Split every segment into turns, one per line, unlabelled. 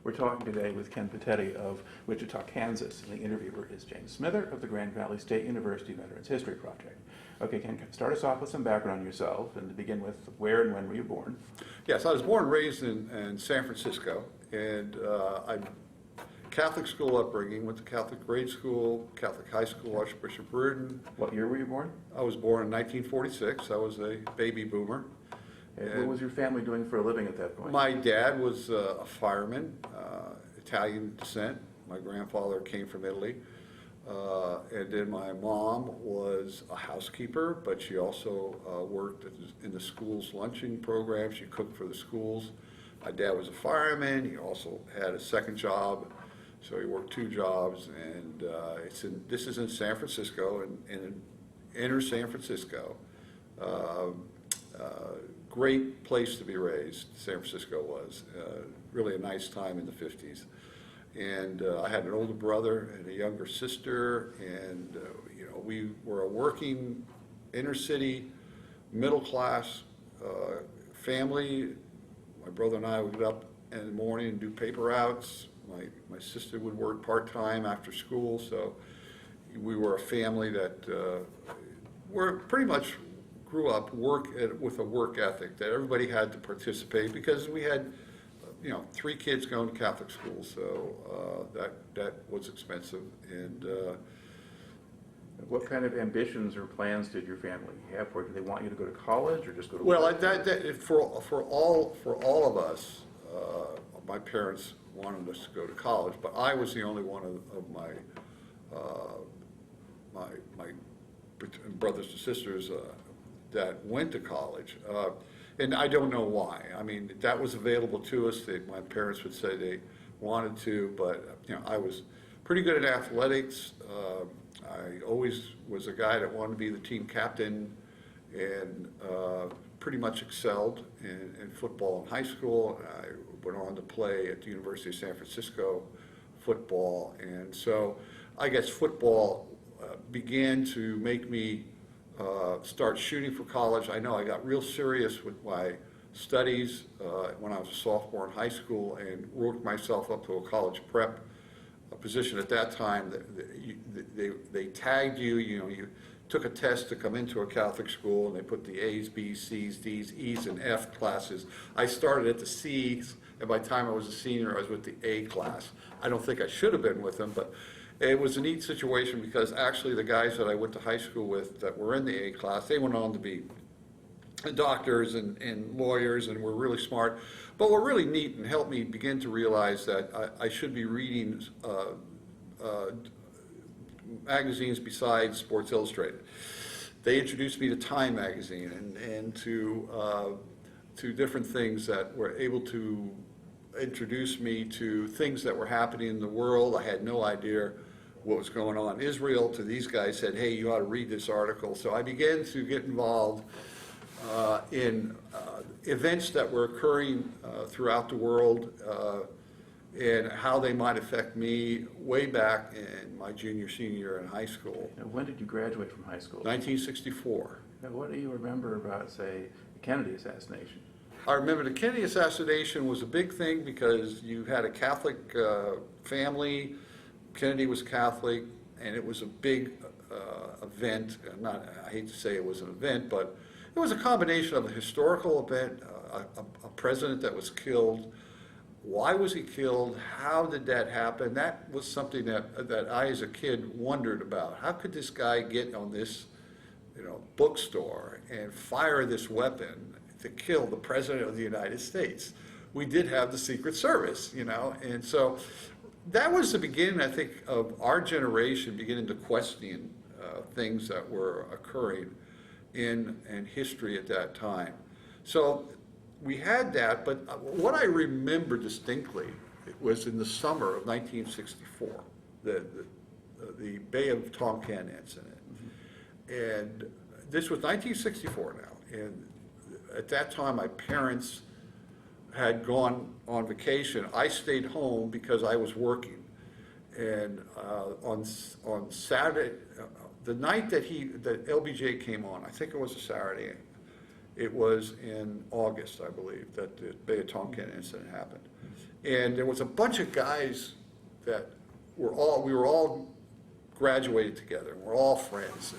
We're talking today with Ken Pitetti of Wichita, Kansas, and the interviewer is James Smither of the Grand Valley State University Veterans History Project. Okay, Ken, start us off with some background on yourself, and to begin with, where and when were you born?
Yes, I was born and raised in San Francisco, and I Catholic school upbringing, went to Catholic grade school, Catholic high school, Archbishop Reardon.
What year were you born?
I was born in 1946. I was a baby boomer.
And what was your family doing for a living at that point?
My dad was a fireman, Italian descent. My grandfather came from Italy. And then my mom was a housekeeper, but she also worked in the school's lunching program. She cooked for the schools. My dad was a fireman. He also had a second job, so he worked two jobs. And this is in San Francisco, in inner San Francisco. Great place to be raised, San Francisco was. Really a nice time in the 50s. And I had an older brother and a younger sister, and we were a working inner city, middle class family. My brother and I would get up in the morning and do paper routes. My sister would work part-time after school, so we were a family that were pretty much grew up with a work ethic that everybody had to participate, because we had three kids going to Catholic school, so that was expensive. And
what kind of ambitions or plans did your family have for you? Did they want you to go to college or just go to
well,
work?
for all of us, my parents wanted us to go to college, but I was the only one of my brothers and sisters that went to college. And I don't know why. I mean, that was available to us. My parents would say they wanted to, but I was pretty good at athletics. I always was a guy that wanted to be the team captain, and pretty much excelled in football in high school. I went on to play at the University of San Francisco football, and so I guess football began to make me start shooting for college. I know I got real serious with my studies when I was a sophomore in high school, and worked myself up to a college prep position. At that time, they tagged you. You took a test to come into a Catholic school, and they put the A's, B's, C's, D's, E's, and F classes. I started at the C's, and by the time I was a senior, I was with the A class. I don't think I should have been with them, but it was a neat situation, because actually the guys that I went to high school with that were in the A class, they went on to be doctors and lawyers, and were really smart, but were really neat and helped me begin to realize that I should be reading magazines besides Sports Illustrated. They introduced me to Time magazine and to different things that were able to introduce me to things that were happening in the world. I had no idea what was going on in Israel. To these guys said, hey, you ought to read this article. So I began to get involved in events that were occurring throughout the world, and how they might affect me way back in my senior year in high school.
Now, when did you graduate from high school?
1964.
Now, what do you remember about, say, the Kennedy assassination?
I remember the Kennedy assassination was a big thing, because you had a Catholic family. Kennedy was Catholic, and it was a big event. I hate to say it was an event, but it was a combination of a historical event, a president that was killed. Why was he killed? How did that happen? That was something that I, as a kid, wondered about. How could this guy get on this, bookstore and fire this weapon to kill the President of the United States? We did have the Secret Service, and so that was the beginning, I think, of our generation beginning to question things that were occurring in history at that time. So we had that, but what I remember distinctly, it was in the summer of 1964, the Bay of Tonkin incident. And this was 1964 now, and at that time my parents had gone on vacation. I stayed home because I was working, and on Saturday, the night that LBJ came on, I think it was a Saturday, It was in August, I believe, that the Bay of Tonkin incident happened. And there was a bunch of guys that we were all graduated together, we're all friends.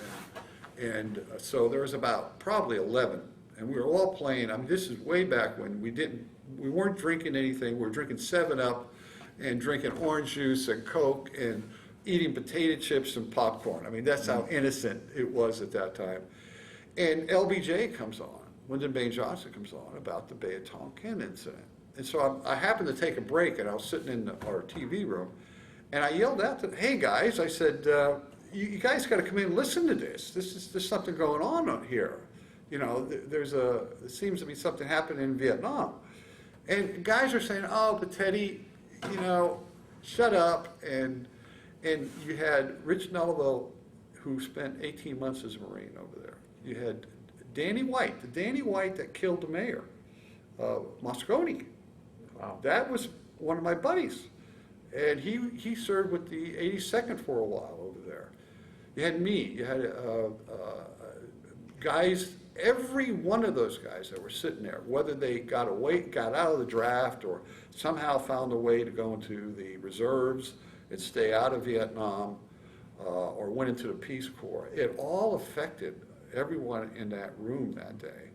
And so there was about probably 11, and we were all playing. I mean, this is way back when we weren't drinking anything. We were drinking 7-Up and drinking orange juice and Coke and eating potato chips and popcorn. I mean, that's how innocent it was at that time. And LBJ comes on, Lyndon Baines Johnson comes on about the Bay of Tonkin incident. And so I happened to take a break, and I was sitting in our TV room, and I yelled out to them, "Hey guys," I said, you guys got to come in and listen to this. There's something going on here. You know, there seems to be something happening in Vietnam. And guys are saying, "Oh, Pitetti, you know, shut up." And you had Rich Nulliville, who spent 18 months as a Marine over there. You had Danny White, the Danny White that killed the mayor, Moscone.
Wow.
That was one of my buddies. And he served with the 82nd for a while over there. You had me, you had guys, every one of those guys that were sitting there, whether they got out of the draft or somehow found a way to go into the reserves and stay out of Vietnam, or went into the Peace Corps, it all affected everyone in that room that day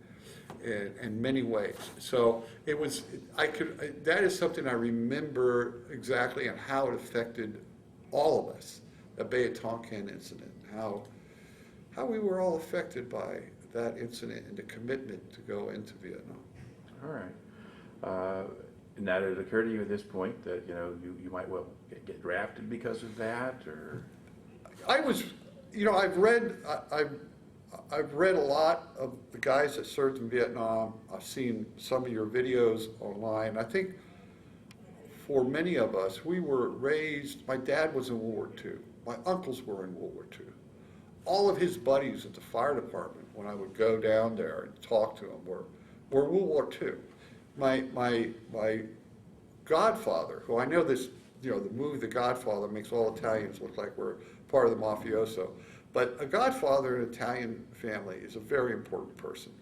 in many ways. So it was, that is something I remember exactly and how it affected all of us, the Bay of Tonkin incident, how we were all affected by that incident and the commitment to go into Vietnam.
All right. Now, did it occur to you at this point that, you know, you might well get drafted because of that, or?
I was, you know, I've read a lot of the guys that served in Vietnam. I've seen some of your videos online. I think for many of us, we were raised, my dad was in World War II. My uncles were in World War II. All of his buddies at the fire department, when I would go down there and talk to them, were World War II. My godfather, who I know this, you know, the movie The Godfather makes all Italians look like we're part of the mafioso. But a godfather in an Italian family is a very important person.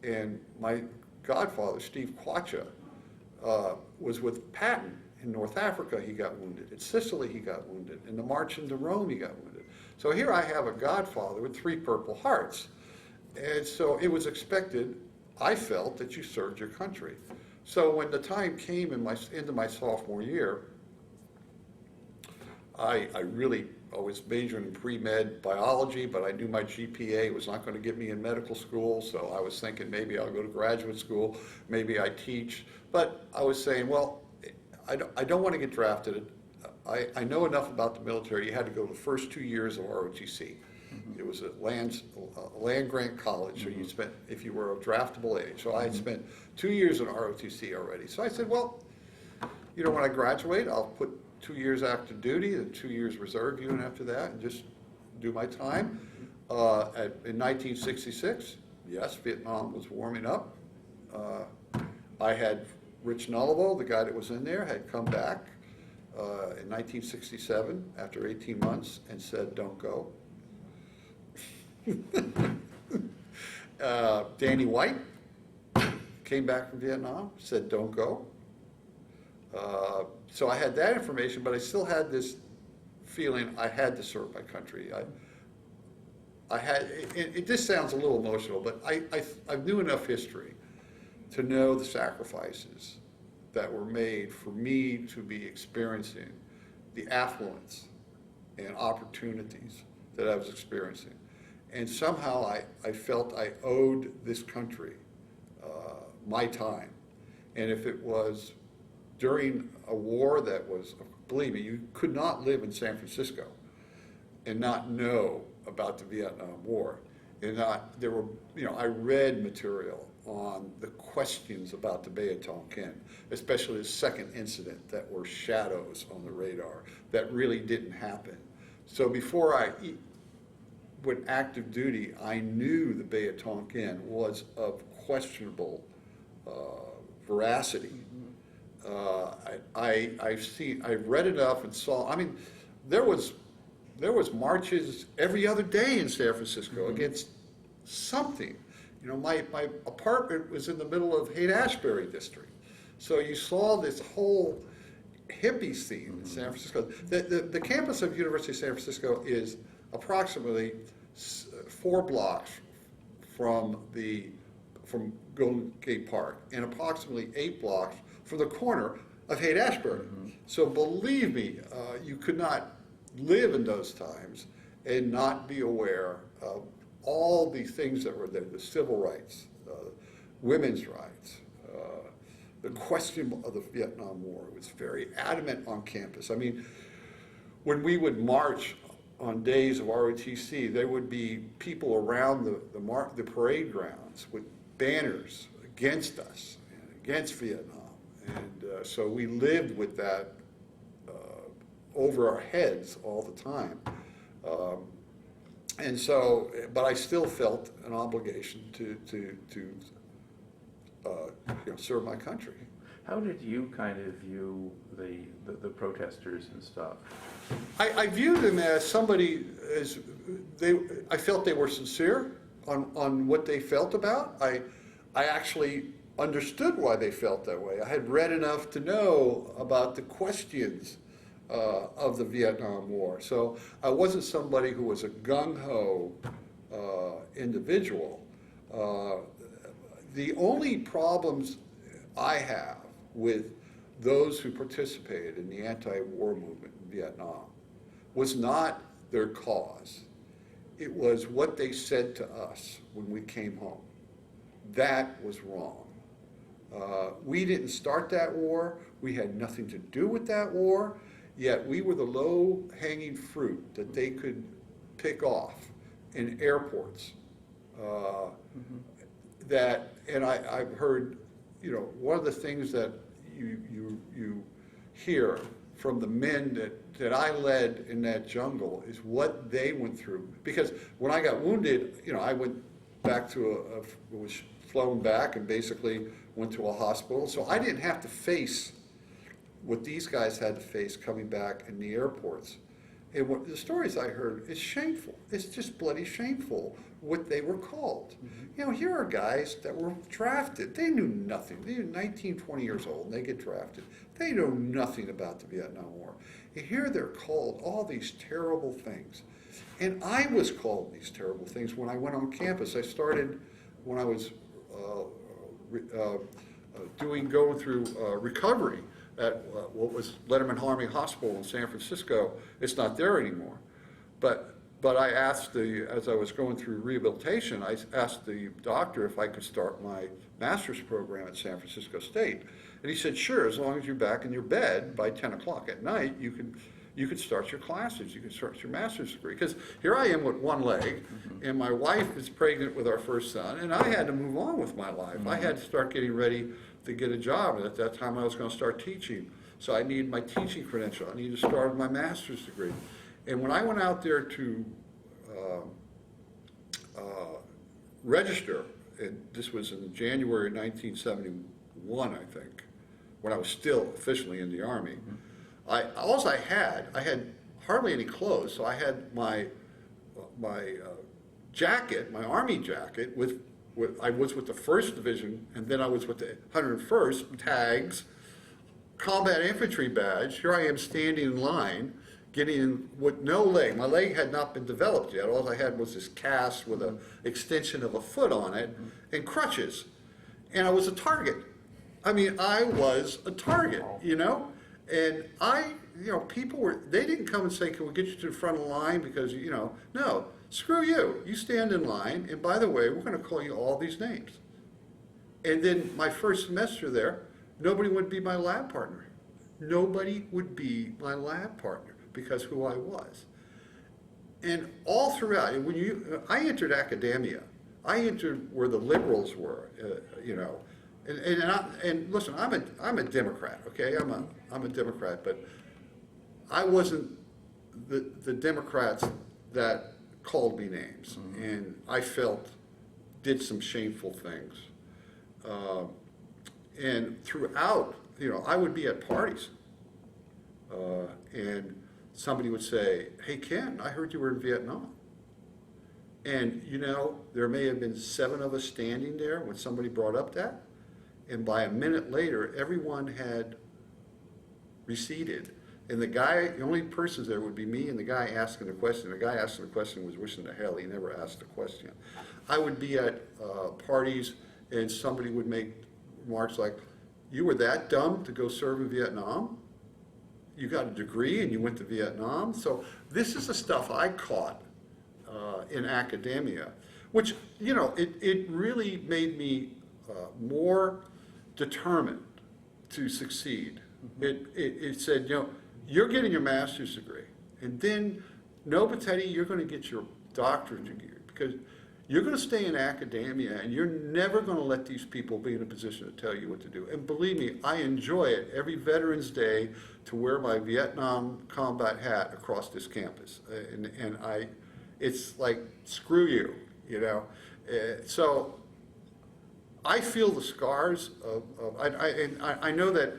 And my godfather, Steve Quaccia, was with Patton in North Africa. He got wounded. In Sicily, he got wounded. In the march into Rome, he got wounded. So here I have a godfather with 3 Purple Hearts. And so it was expected, I felt, that you served your country. So when the time came into my sophomore year, I was majoring in pre-med biology, but I knew my GPA was not going to get me in medical school, so I was thinking maybe I'll go to graduate school, maybe I teach. But I was saying, well, I don't want to get drafted. I know enough about the military. You had to go the first 2 years of ROTC. It was a land grant college, so you spent, if you were of draftable age. So I had spent 2 years in ROTC already. So I said, well, you know, when I graduate, I'll put 2 years active duty and 2 years reserve unit after that, and just do my time. In 1966, yes, Vietnam was warming up. I had Rich Nulliville, the guy that was in there, had come back in 1967 after 18 months and said, "Don't go." Danny White came back from Vietnam, said, "Don't go." So I had that information, but I still had this feeling I had to serve my country. This sounds a little emotional, but I knew enough history to know the sacrifices that were made for me to be experiencing the affluence and opportunities that I was experiencing. And somehow I felt I owed this country my time. And if it was during a war that was, believe me, you could not live in San Francisco and not know about the Vietnam War. And there were, you know, I read material on the questions about the Bay of Tonkin, especially the second incident that were shadows on the radar that really didn't happen. So before I went active duty, I knew the Bay of Tonkin was of questionable veracity. I've read enough and saw, I mean, there was marches every other day in San Francisco against something. You know, my apartment was in the middle of Haight-Ashbury district. So you saw this whole hippie scene in San Francisco. The campus of University of San Francisco is approximately 4 blocks from Golden Gate Park and approximately 8 blocks from the corner of Haight-Ashbury. So believe me, you could not live in those times and not be aware of all the things that were there, the civil rights, women's rights, the question of the Vietnam War was very adamant on campus. I mean, when we would march on days of ROTC, there would be people around the parade grounds with banners against us, and against Vietnam. And so we lived with that over our heads all the time. And so, but I still felt an obligation to you know, serve my country.
How did you kind of view the protesters and stuff?
I viewed them as somebody, I felt they were sincere on what they felt about. I actually understood why they felt that way. I had read enough to know about the questions of the Vietnam War. So I wasn't somebody who was a gung-ho individual. The only problems I have with those who participated in the anti-war movement in Vietnam was not their cause. It was what they said to us when we came home. That was wrong. We didn't start that war. We had nothing to do with that war, yet we were the low-hanging fruit that they could pick off in airports. And I've heard, you know, one of the things that you hear from the men that I led in that jungle is what they went through. Because when I got wounded, you know, I went back to was flown back and basically went to a hospital. So I didn't have to face what these guys had to face coming back in the airports. And what the stories I heard is shameful. It's just bloody shameful what they were called. You know, here are guys that were drafted. They knew nothing. They were 19, 20 years old and they get drafted. They know nothing about the Vietnam War. And here they're called all these terrible things. And I was called these terrible things when I went on campus. I started when I was going through recovery at what was Letterman Army Hospital in San Francisco. It's not there anymore. But I asked as I was going through rehabilitation, I asked the doctor if I could start my master's program at San Francisco State. And he said, sure, as long as you're back in your bed by 10 o'clock at night, you could start your classes, you could start your master's degree. Because here I am with one leg, and my wife is pregnant with our first son, and I had to move on with my life. I had to start getting ready to get a job, and at that time I was going to start teaching. So I needed my teaching credential. I needed to start my master's degree. And when I went out there to register, and this was in January 1971, I think, when I was still officially in the Army, I had hardly any clothes, so I had my jacket, my Army jacket, I was with the 1st Division, and then I was with the 101st, tags, combat infantry badge. Here I am standing in line, getting in with no leg. My leg had not been developed yet. All I had was this cast with an extension of a foot on it and crutches. And I was a target. I mean, I was a target, you know? And people they didn't come and say, can we get you to the front of the line because, you know, no, screw you. You stand in line, and by the way, we're going to call you all these names. And then my first semester there, nobody would be my lab partner. Nobody would be my lab partner because who I was. And all throughout, I entered academia. I entered where the liberals were, you know. And listen, I'm a Democrat, okay? I'm a Democrat, but I wasn't the Democrats that called me names, and I felt did some shameful things. And throughout, you know, I would be at parties, and somebody would say, "Hey Ken, I heard you were in Vietnam." And you know, there may have been 7 of us standing there when somebody brought up that, and by a minute later, everyone had receded. And the only persons there would be me and the guy asking the question. The guy asking the question was wishing to hell. He never asked the question. I would be at parties and somebody would make remarks like, "You were that dumb to go serve in Vietnam? You got a degree and you went to Vietnam?" So this is the stuff I caught in academia, which, you know, it really made me more determined to succeed. It said, you know, you're getting your master's degree, and then, no, Pitetti, you're going to get your doctorate degree, because you're going to stay in academia, and you're never going to let these people be in a position to tell you what to do. And believe me, I enjoy it every Veterans Day to wear my Vietnam combat hat across this campus, and it's like, screw you, you know. So I feel the scars I know that,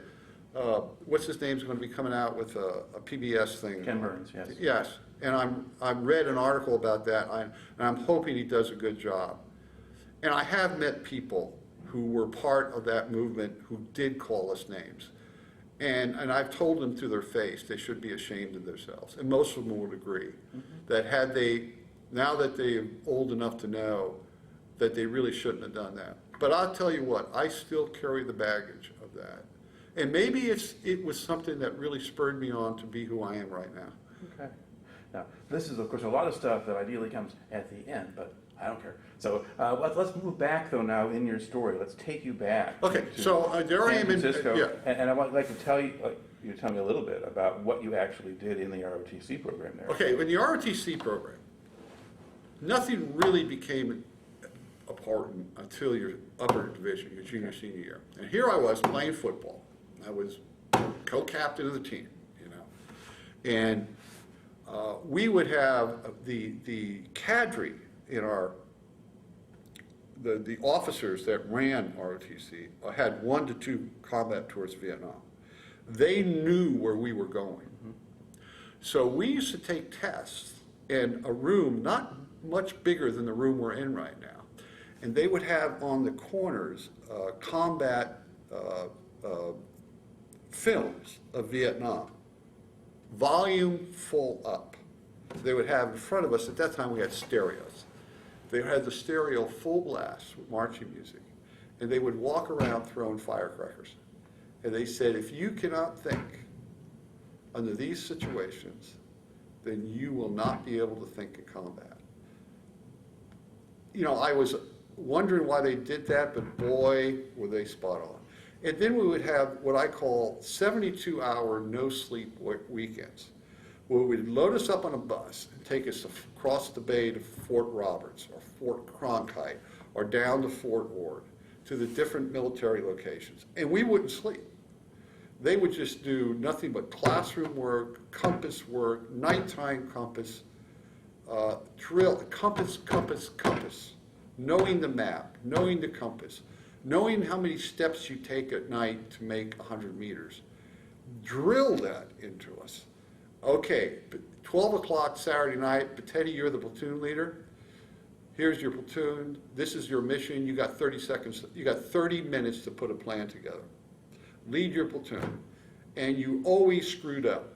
what's his name's going to be coming out with a PBS thing.
Ken Burns, yes.
Yes, and I've read an article about that, and I'm hoping he does a good job. And I have met people who were part of that movement who did call us names. And I've told them to their face they should be ashamed of themselves. And most of them would agree that had they, now that they're old enough to know, that they really shouldn't have done that. But I'll tell you what, I still carry the baggage of that. And maybe it was something that really spurred me on to be who I am right now.
Okay. Now, this is, of course, a lot of stuff that ideally comes at the end, but I don't care. So let's move back, though, now in your story. Let's take you back.
Okay, so there I am in
Francisco,
yeah.
and I would like to tell you, you tell me a little bit about what you actually did in the ROTC program there.
Okay, in the ROTC program, nothing really became important until your upper division, your junior, senior year. And here I was playing football. I was co-captain of the team, you know. And we would have the cadre in our, the officers that ran ROTC had 1 to 2 combat tours to Vietnam. They knew where we were going. So we used to take tests in a room not much bigger than the room we're in right now. And they would have on the corners combat films of Vietnam, volume full up. They would have in front of us, at that time we had stereos. They had the stereo full blast with marching music. And they would walk around throwing firecrackers. And they said, if you cannot think under these situations, then you will not be able to think in combat. You know, I was wondering why they did that, but boy, were they spot on. And then we would have what I call 72-hour no-sleep weekends, where we'd load us up on a bus and take us across the bay to Fort Roberts or Fort Cronkite or down to Fort Ord, to the different military locations. And we wouldn't sleep. They would just do nothing but classroom work, compass work, nighttime compass, drill, compass, knowing the map, knowing the compass, knowing how many steps you take at night to make 100 meters. Drill that into us. Okay, 12 o'clock Saturday night, Pitetti, you're the platoon leader. Here's your platoon. This is your mission. You got 30 seconds. You got 30 minutes to put a plan together. Lead your platoon. And you always screwed up.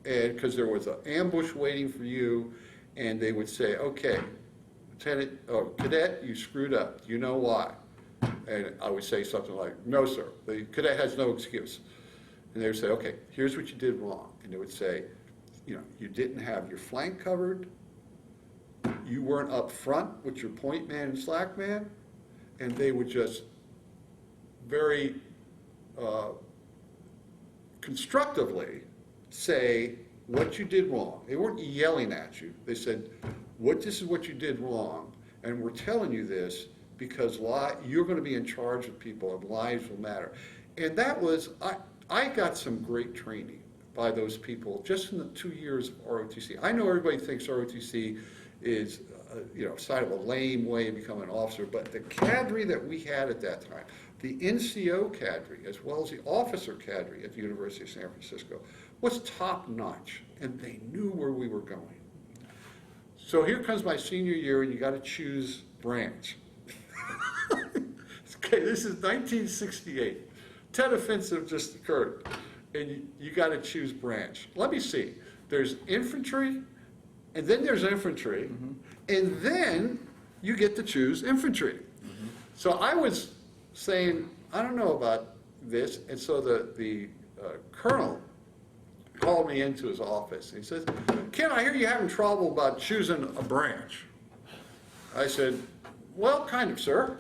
And because there was an ambush waiting for you, and they would say, okay, Lieutenant, or cadet, you screwed up. You know why? And I would say something like, no, sir. The cadet has no excuse. And they would say, okay, here's what you did wrong. And they would say, you know, you didn't have your flank covered. You weren't up front with your point man and slack man. And they would just very constructively say what you did wrong. They weren't yelling at you. They said, this is what you did wrong, and we're telling you this because you're going to be in charge of people and lives will matter. And that was, I got some great training by those people just in the 2 years of ROTC. I know everybody thinks ROTC is side of a lame way of becoming an officer, but the cadre that we had at that time, the NCO cadre as well as the officer cadre at the University of San Francisco, was top notch, and they knew where we were going. So here comes my senior year, and you got to choose branch. Okay, this is 1968. 10 offensive just occurred, and you got to choose branch. Let me see. There's infantry, and then there's infantry, and then you get to choose infantry. So I was saying, I don't know about this, and so the colonel called me into his office. He says, Ken, I hear you're having trouble about choosing a branch. I said, well, kind of, sir.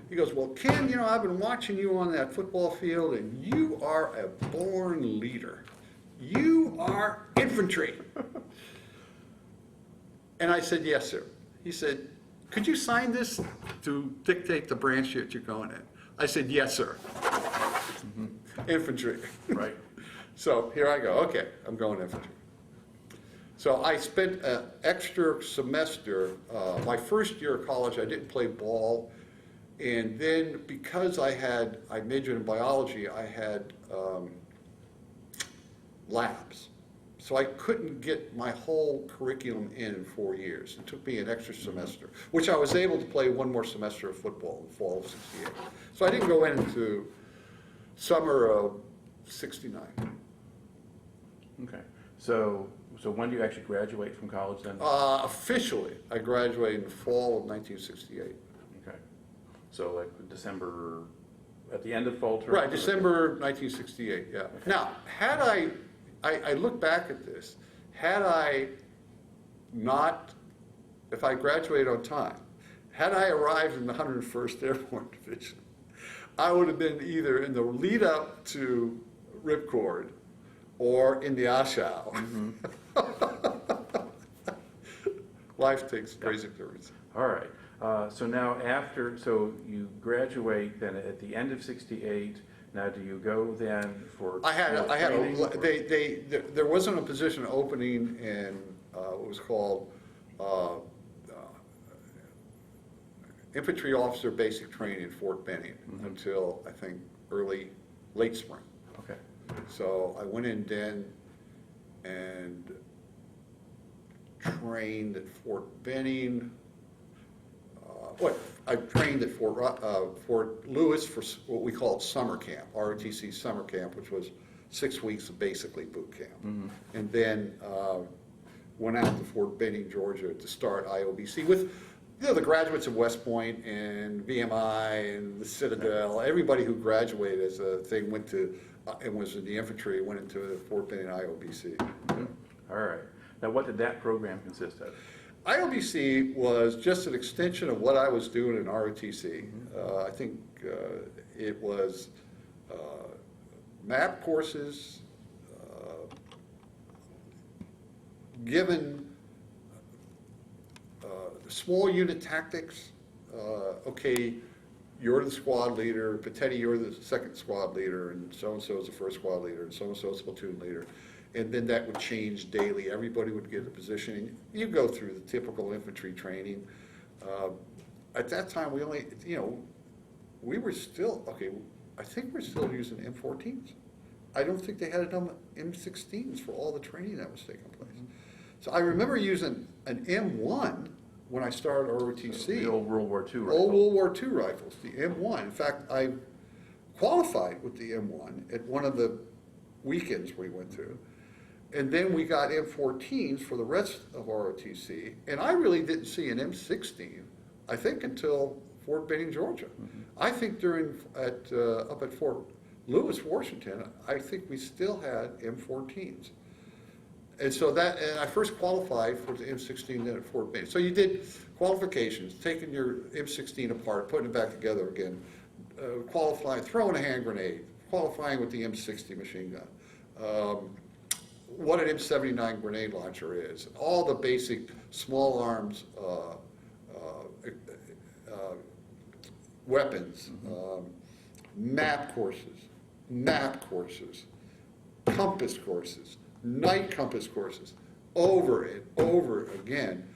He goes, well, Ken, I've been watching you on that football field, and you are a born leader. You are infantry. And I said, yes, sir. He said, could you sign this to dictate the branch that you're going in? I said, yes, sir. Infantry.
Right.
So here I go. Okay, I'm going infantry. So I spent an extra semester. My first year of college, I didn't play ball. And then because I majored in biology, I had labs. So I couldn't get my whole curriculum in 4 years. It took me an extra semester, which I was able to play one more semester of football in the fall of '68. So I didn't go into summer of '69.
Okay. So when do you actually graduate from college then?
Officially, I graduated in the fall of 1968.
Okay. So like December, at the end of fall term?
Right, December 1968, yeah.
Okay.
Now, had I look back at this, had I not, if I graduated on time, had I arrived in the 101st Airborne Division, I would have been either in the lead up to Ripcord or in the Ashau. Life takes crazy turns.
All right. So now so you graduate then at the end of '68. Now, do you go then for?
There wasn't a position opening in what was called Infantry Officer Basic Training in Fort Benning until I think late spring.
Okay.
So I went in then and trained at Fort Benning. I trained at Fort Lewis for what we called summer camp, ROTC summer camp, which was 6 weeks of basically boot camp. And then went out to Fort Benning, Georgia to start IOBC with the graduates of West Point and VMI and the Citadel. Everybody who graduated as a thing went to and was in the infantry went into Fort Benning IOBC.
All right. Now, what did that program consist of?
IOBC was just an extension of what I was doing in ROTC. I think it was map courses, given small unit tactics. Okay, you're the squad leader, Pitetti, you're the second squad leader, and so-and-so is the first squad leader, and so-and-so is the platoon leader. And then that would change daily. Everybody would get a position. And you go through the typical infantry training. At that time, we only, we were still, I think we're still using M14s. I don't think they had enough M16s for all the training that was taking place. So I remember using an M1 when I started ROTC.
So the old World War II rifle.
Old World War II rifles, the M1. In fact, I qualified with the M1 at one of the weekends we went to. And then we got M14s for the rest of ROTC, and I really didn't see an M16, I think, until Fort Benning, Georgia. I think up at Fort Lewis, Washington, I think we still had M14s. And so and I first qualified for the M16 then at Fort Benning. So you did qualifications, taking your M16 apart, putting it back together again, qualifying, throwing a hand grenade, qualifying with the M60 machine gun. What an M79 grenade launcher is, all the basic small arms weapons, map courses, compass courses, night compass courses, over and over again,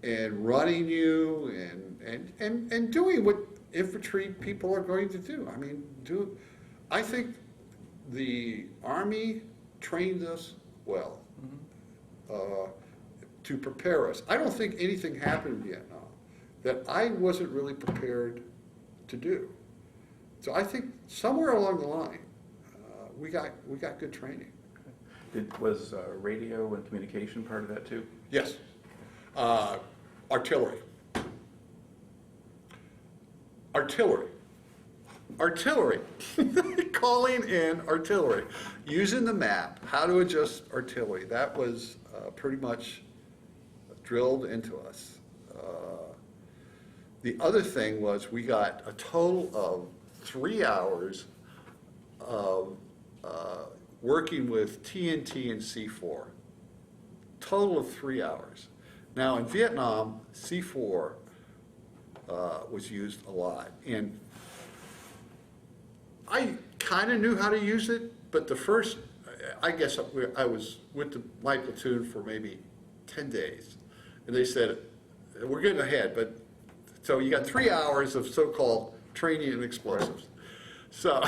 and running you and doing what infantry people are going to do. I mean, I think the Army trained us well. to prepare us. I don't think anything happened in Vietnam that I wasn't really prepared to do. So I think somewhere along the line, we got good training.
Was radio and communication part of that too?
Yes. Artillery. Calling in artillery. Using the map, how to adjust artillery. That was pretty much drilled into us. The other thing was we got a total of 3 hours of working with TNT and C4. Total of 3 hours. Now in Vietnam, C4 was used a lot. And I kind of knew how to use it, but the first, I guess I was with my platoon for maybe 10 days. And they said, we're getting ahead, but so you got 3 hours of so-called training in explosives. So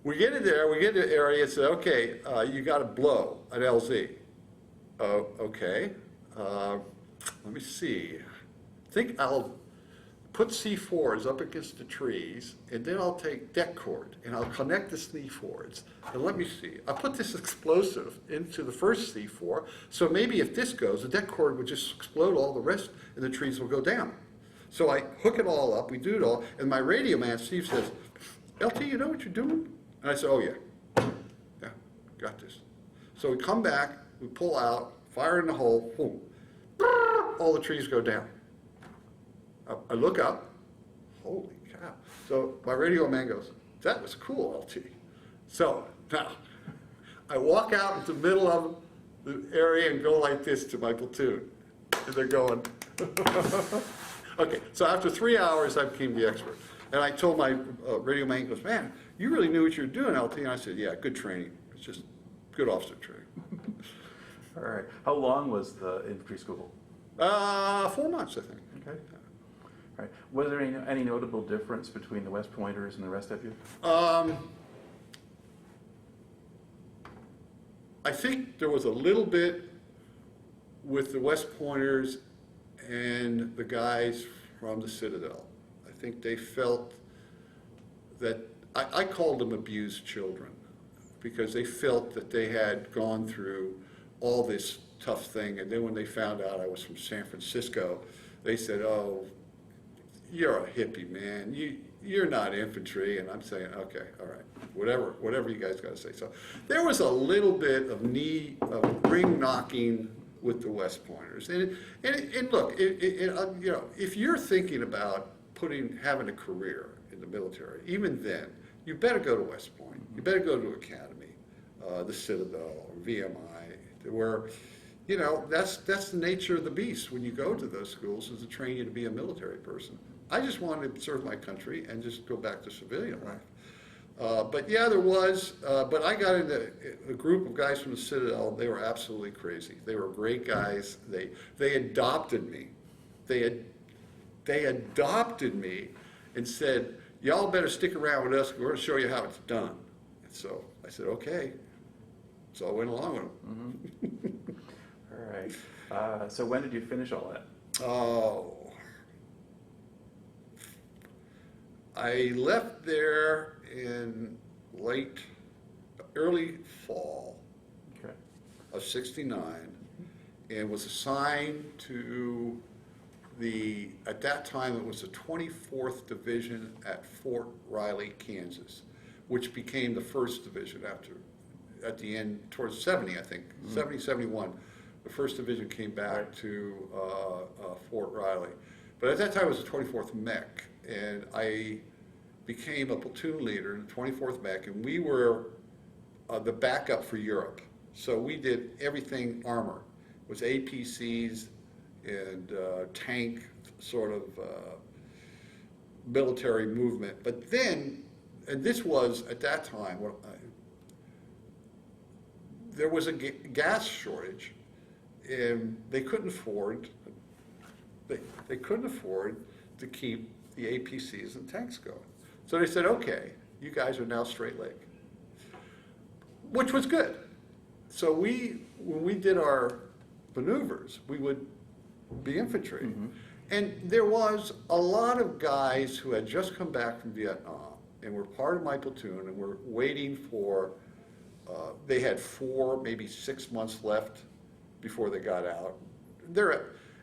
we get in there, we get to the area and say, okay, you got to blow an LZ. Oh, okay. Let me see. I think I'll put C4s up against the trees, and then I'll take deck cord, and I'll connect the C4s. And let me see. I'll put this explosive into the first C4, so maybe if this goes, the deck cord would just explode all the rest, and the trees will go down. So I hook it all up, we do it all, and my radio man, Steve, says, LT, you know what you're doing? And I said, oh yeah, got this. So we come back, we pull out, fire in the hole, boom, all the trees go down. I look up, holy cow. So my radio man goes, that was cool, LT. So now, I walk out into the middle of the area and go like this to my platoon. And they're going, okay, so after 3 hours, I became the expert. And I told my radio man, he goes, man, you really knew what you were doing, LT. And I said, yeah, good training. It's just good officer training.
All right. How long was the infantry school?
4 months, I think.
Okay. All right. Was there any notable difference between the West Pointers and the rest of you?
I think there was a little bit with the West Pointers and the guys from the Citadel. I think they felt that, I called them abused children, because they felt that they had gone through all this tough thing, and then when they found out I was from San Francisco, they said, oh, you're a hippie, man. You're not infantry. And I'm saying, okay, all right, whatever you guys got to say. So there was a little bit of ring knocking with the West Pointers. And look, you know, if you're thinking about having a career in the military, even then, you better go to West Point. You better go to Academy, the Citadel, or VMI, where, you know, that's the nature of the beast when you go to those schools, is to train you to be a military person. I just wanted to serve my country and just go back to civilian life. But yeah, there was, but I got into a group of guys from the Citadel. They were absolutely crazy. They were great guys. They adopted me. They adopted me and said, y'all better stick around with us. We're going to show you how it's done. And so I said, okay. So I went along with them.
Mm-hmm. All right. So when did you finish all that?
Oh, I left there in early fall of '69, and was assigned to at that time it was the 24th Division at Fort Riley, Kansas, which became the 1st Division at the end, towards 70, I think, 70, 71. The 1st Division came back to Fort Riley. But at that time it was the 24th Mech, and I became a platoon leader in the 24th Mech, and we were the backup for Europe. So we did everything armor. It was APCs and tank sort of military movement. But then, and this was at that time, there was a gas shortage, and they couldn't afford to keep the APCs and tanks going. So they said, okay, you guys are now straight leg, which was good. So when we did our maneuvers, we would be infantry. And there was a lot of guys who had just come back from Vietnam and were part of my platoon and were waiting for, they had 4, maybe 6 months left before they got out.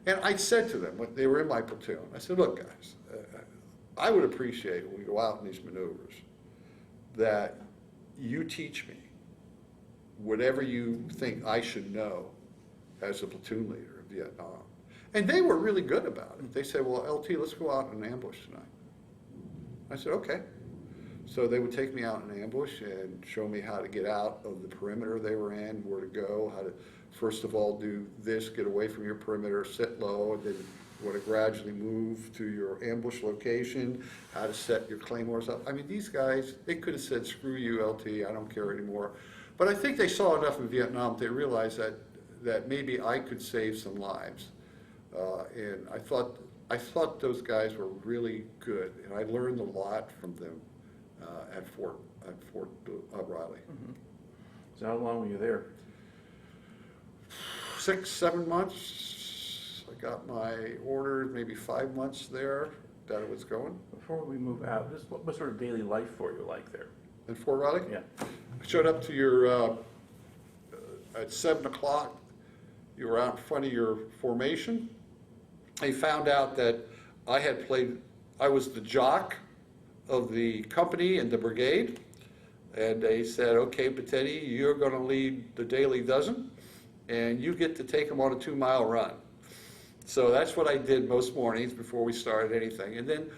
And I said to them, when they were in my platoon, I said, look guys, I would appreciate when we go out in these maneuvers that you teach me whatever you think I should know as a platoon leader in Vietnam. And they were really good about it. They said, well, LT, let's go out in an ambush tonight. I said, okay. So they would take me out in an ambush and show me how to get out of the perimeter they were in, where to go, how to, first of all, do this, get away from your perimeter, sit low, and then want to gradually move to your ambush location, how to set your claymores up. I mean, these guys, they could have said, screw you, LT, I don't care anymore. But I think they saw enough in Vietnam, they realized that maybe I could save some lives. And I thought those guys were really good, and I learned a lot from them at Fort Riley.
So how long were you there?
6, 7 months. I got my order, maybe 5 months there that it was going.
Before we move out, what sort of daily life for you like there?
In Fort Riley?
Yeah.
I showed up to your, at 7 o'clock, you were out in front of your formation. They found out that I was the jock of the company and the brigade. And they said, okay, Pitetti, you're gonna lead the daily dozen, and you get to take them on a 2-mile run. So that's what I did most mornings before we started anything. And then,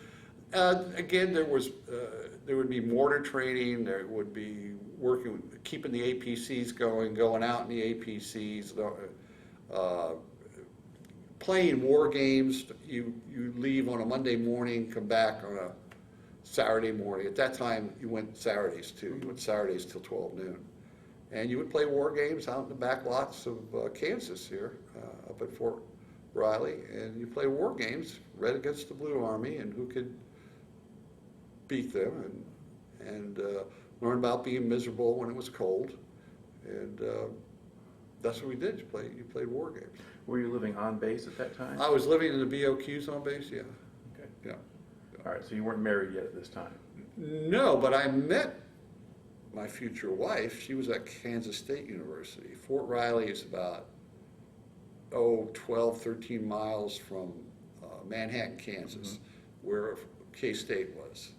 again, there would be mortar training, there would be keeping the APCs going out in the APCs, playing war games. You leave on a Monday morning, come back on a Saturday morning. At that time, you went Saturdays too. You went Saturdays till 12 noon. And you would play war games out in the back lots of Kansas here, up at Fort Riley. And you play war games, red against the blue army, and who could beat them, and learn about being miserable when it was cold. And that's what we did. You played war games.
Were you living on base at that time?
I was living in the BOQs on base, yeah.
Okay.
Yeah.
All right, so you weren't married yet at this time?
No, but I met my future wife. She was at Kansas State University. Fort Riley is about, 12, 13 miles from Manhattan, Kansas, where K-State was.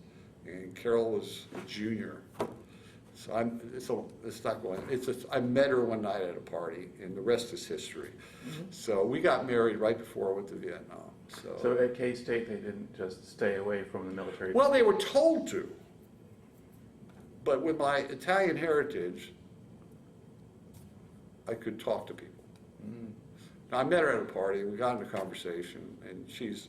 And Carol was a junior. So it's not going, I met her one night at a party, and the rest is history. So we got married right before I went to Vietnam.
So at K-State, they didn't just stay away from the military?
Well, they were told to. But with my Italian heritage, I could talk to people. Now, I met her at a party, we got into conversation, and she's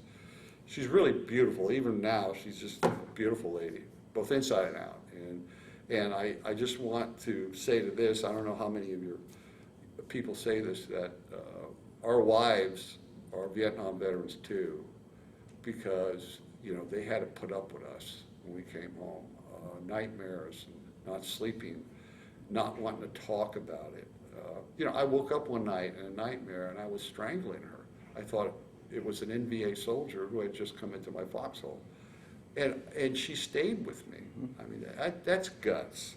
really beautiful. Even now, she's just a beautiful lady, both inside and out. And I just want to say to this, I don't know how many of your people say this, that our wives are Vietnam veterans too, because, they had to put up with us when we came home. Nightmares, not sleeping, not wanting to talk about it. I woke up one night in a nightmare and I was strangling her. I thought it was an NVA soldier who had just come into my foxhole. And she stayed with me. I mean, that's guts,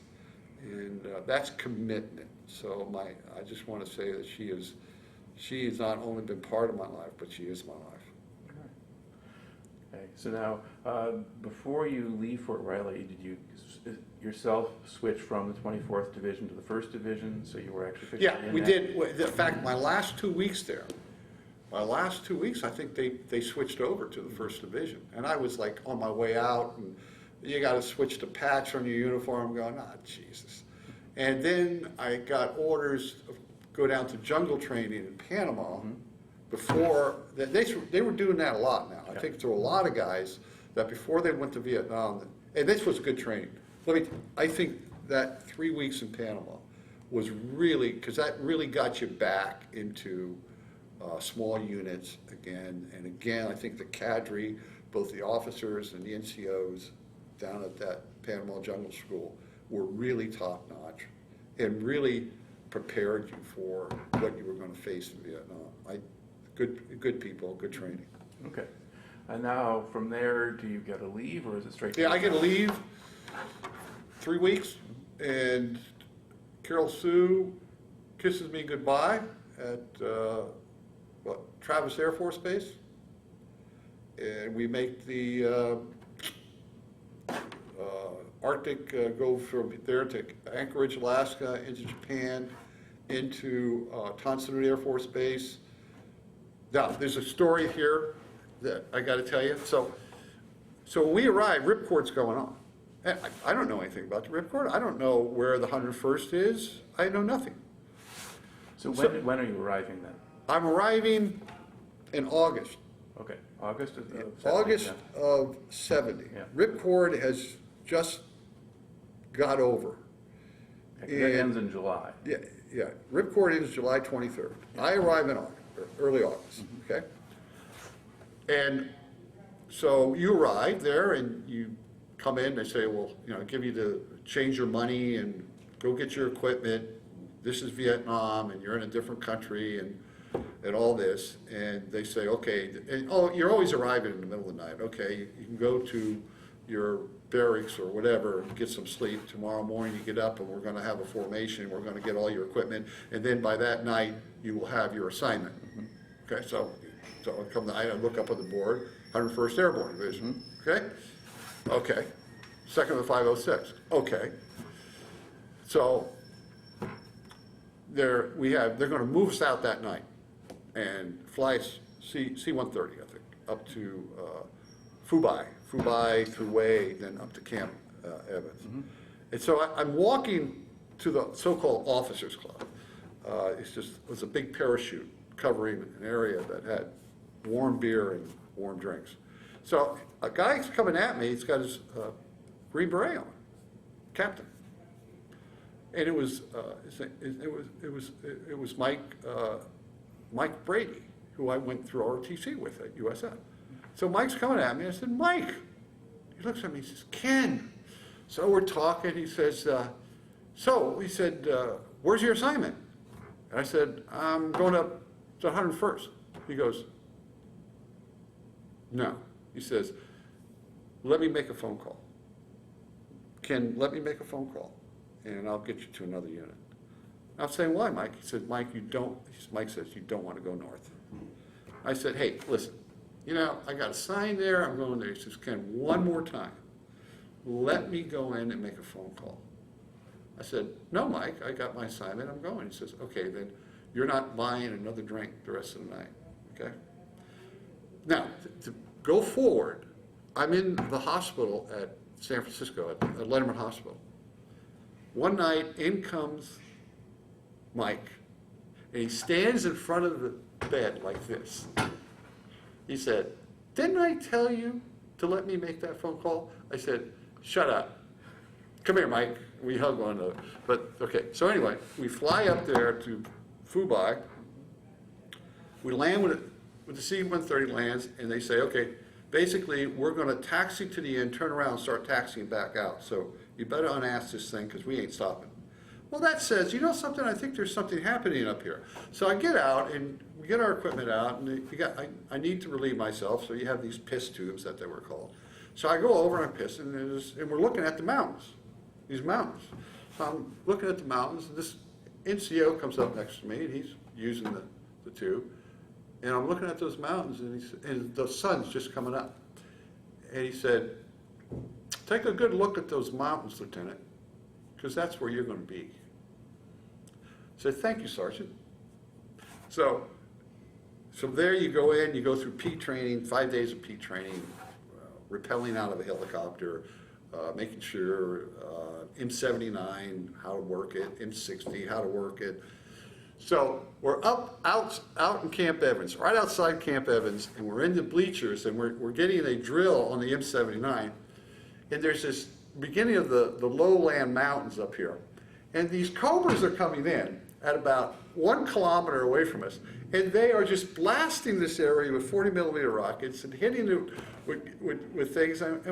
and that's commitment. So I just want to say that she has not only been part of my life, but she is my life.
Okay, so now, before you leave Fort Riley, did you yourself switch from the 24th Division to the 1st Division, so you were actually
Yeah, we did. In fact, my last 2 weeks there, I think they switched over to the 1st Division. And I was like on my way out, and you got to switch the patch on your uniform, going, Jesus. And then I got orders to go down to jungle training in Panama. Before, they were doing that a lot now. I think there were a lot of guys that before they went to Vietnam, and this was good training. I think that 3 weeks in Panama was really, because that really got you back into small units again. And again, I think the cadre, both the officers and the NCOs down at that Panama Jungle School were really top notch and really prepared you for what you were going to face in Vietnam. Good people, good training.
Okay. And now from there, do you get a leave or is it straight to
Yeah, I get a leave, 3 weeks, and Carol Sue kisses me goodbye at Travis Air Force Base, and we make the Arctic, go from there to Anchorage, Alaska, into Japan, into Tonson Air Force Base. Now, there's a story here that I got to tell you. So when we arrive, ripcord's going on. And I don't know anything about the ripcord. I don't know where the 101st is. I know nothing.
So when are you arriving then?
I'm arriving in August.
Okay, August of 70,
August
yeah.
of 70.
Yeah.
Ripcord has just got over.
Okay, that ends in July.
Yeah. Ripcord ends July 23rd. I arrive in August, or early August, okay? And so you arrive there and you come in, they say, well, give you to change your money and go get your equipment. This is Vietnam and you're in a different country and all this. And they say, okay, and, you're always arriving in the middle of the night. Okay, you can go to your barracks or whatever and get some sleep. Tomorrow morning you get up and we're going to have a formation. We're going to get all your equipment. And then by that night you will have your assignment. Okay, so I look up on the board, 101st Airborne Division, okay, second of the 506, okay. So they're going to move us out that night and fly us C-130, I think, up to Phu Bai through Hue, then up to Camp Evans. And so I'm walking to the so-called Officers Club. It was a big parachute covering an area that had warm beer and warm drinks. So a guy's coming at me, he's got his Green Beret on, captain. And it was Mike Brady, who I went through ROTC with at USF. So Mike's coming at me, I said, Mike. He looks at me, he says, Ken. So we're talking, he says, where's your assignment? And I said, I'm going up to 101st. He goes, no. He says, let me make a phone call. Ken, let me make a phone call, and I'll get you to another unit. I'm saying, why, Mike? He said, Mike, Mike says, you don't want to go north. I said, hey, listen, I got a sign there, I'm going there. He says, Ken, one more time, let me go in and make a phone call. I said, no, Mike, I got my assignment, I'm going. He says, okay, then you're not buying another drink the rest of the night, okay? Now, to go forward, I'm in the hospital at San Francisco, at Letterman Hospital. One night, in comes Mike, and he stands in front of the bed like this. He said, didn't I tell you to let me make that phone call? I said, shut up. Come here, Mike. We hug one another. But, okay, so anyway, we fly up there to Phu Bai. We land with the C-130 lands, and they say, okay, basically, we're going to taxi to the end, turn around, and start taxiing back out. So you better unass this thing, because we ain't stopping. Well, that says, you know something, I think there's something happening up here. So I get out, and we get our equipment out, and I need to relieve myself, so you have these piss tubes that they were called. So I go over and I piss, and we're looking at the mountains, these mountains. So I'm looking at the mountains, and this NCO comes up next to me, and he's using the tube. And I'm looking at those mountains, and the sun's just coming up. And he said, take a good look at those mountains, Lieutenant, because that's where you're going to be. I said, thank you, Sergeant. So there you go in, you go through P training, 5 days of P training, rappelling out of a helicopter, making sure M79, how to work it, M60, how to work it. So we're out in Camp Evans, right outside Camp Evans, and we're in the bleachers, and we're getting a drill on the M79, and there's this beginning of the lowland mountains up here, and these Cobras are coming in at about 1 kilometer away from us, and they are just blasting this area with 40-millimeter rockets and hitting it with things, and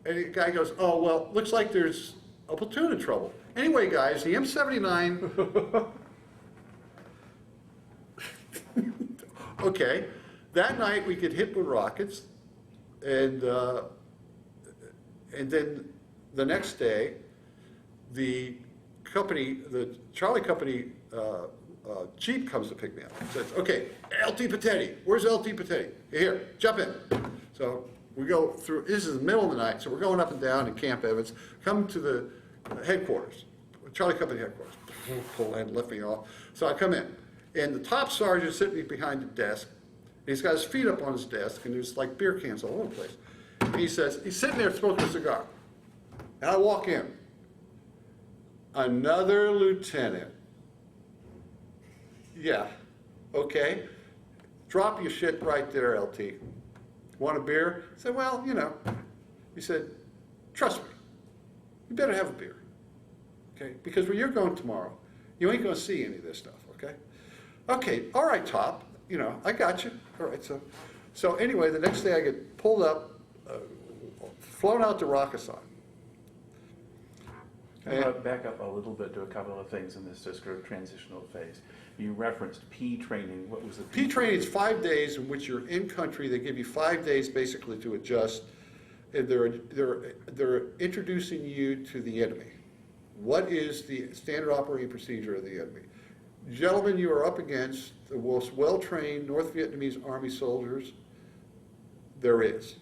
the guy goes, oh, well, looks like there's a platoon in trouble. Anyway, guys, the M79 Okay, that night we get hit with rockets, and then the next day, the company, the Charlie company chief comes to pick me up and says, okay, LT Pitetti, where's LT Pitetti? Here, jump in. So we go through, this is the middle of the night, so we're going up and down in Camp Evans, come to the headquarters, Charlie company headquarters, pull and lift me off. So I come in, and the top sergeant sitting behind the desk, and he's got his feet up on his desk, and there's like beer cans all over the place. And he says, he's sitting there smoking a cigar. And I walk in. Another lieutenant. Yeah, okay. Drop your shit right there, LT. Want a beer? I said, well, you know. He said, trust me, you better have a beer. Okay, because when you're going tomorrow, you ain't gonna see any of this stuff, okay? Okay, all right, Top, you know, I got you. All right, so anyway, the next day I get pulled up, flown out to Rakkasan.
I want to back up a little bit to a couple of things in this sort of transitional phase. You referenced P training. What was the
P training is 5 days in which you're in country. They give you 5 days basically to adjust. And they're introducing you to the enemy. What is the standard operating procedure of the enemy? Gentlemen, you are up against the most well-trained North Vietnamese Army soldiers there is.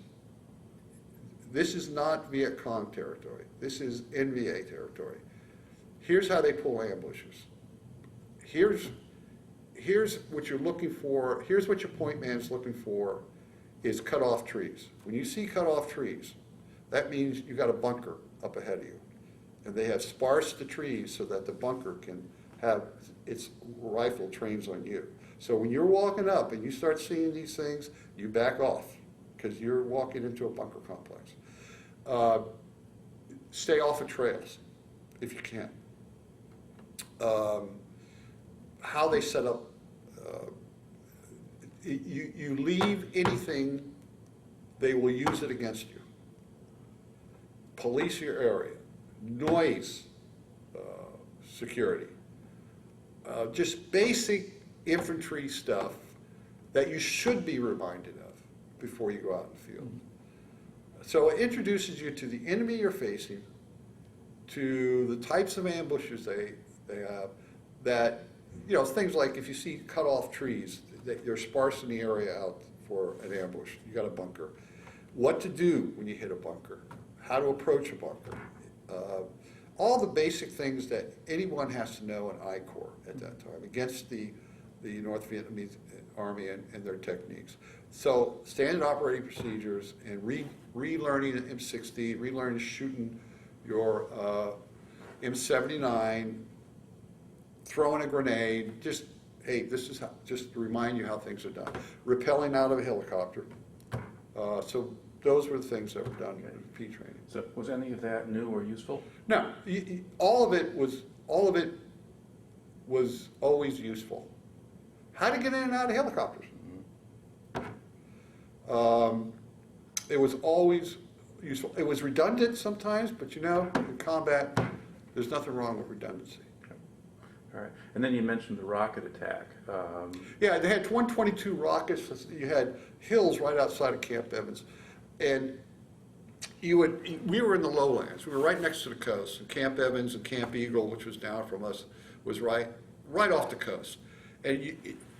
This is not Viet Cong territory. This is NVA territory. Here's how they pull ambushes. Here's what you're looking for. Here's what your point man's looking for is cut off trees. When you see cut off trees, that means you got a bunker up ahead of you. And they have sparse the trees so that the bunker can have its rifle trains on you. So when you're walking up and you start seeing these things, you back off because you're walking into a bunker complex. Stay off of trails if you can. How they set up, you leave anything, they will use it against you. Police your area, noise security, just basic infantry stuff that you should be reminded of before you go out in the field. So it introduces you to the enemy you're facing, to the types of ambushes they have, that, you know, things like if you see cut off trees, they're sparse in the area out for an ambush, you got a bunker. What to do when you hit a bunker, how to approach a bunker. All the basic things that anyone has to know in I Corps at that time against the North Vietnamese Army and their techniques. So standard operating procedures and relearning an M60, relearning shooting your M79, throwing a grenade, just, hey, this is how, just to remind you how things are done. Rappelling out of a helicopter. So those were the things that were done in P training.
So was any of that new or useful?
No, all of it was always useful. How to get in and out of helicopters. It was always useful. It was redundant sometimes, but you know, in combat, there's nothing wrong with redundancy.
Okay. All right. And then you mentioned the rocket attack.
Yeah, they had 122 rockets. You had hills right outside of Camp Evans. And we were in the lowlands. We were right next to the coast. And Camp Evans and Camp Eagle, which was down from us, was right off the coast. And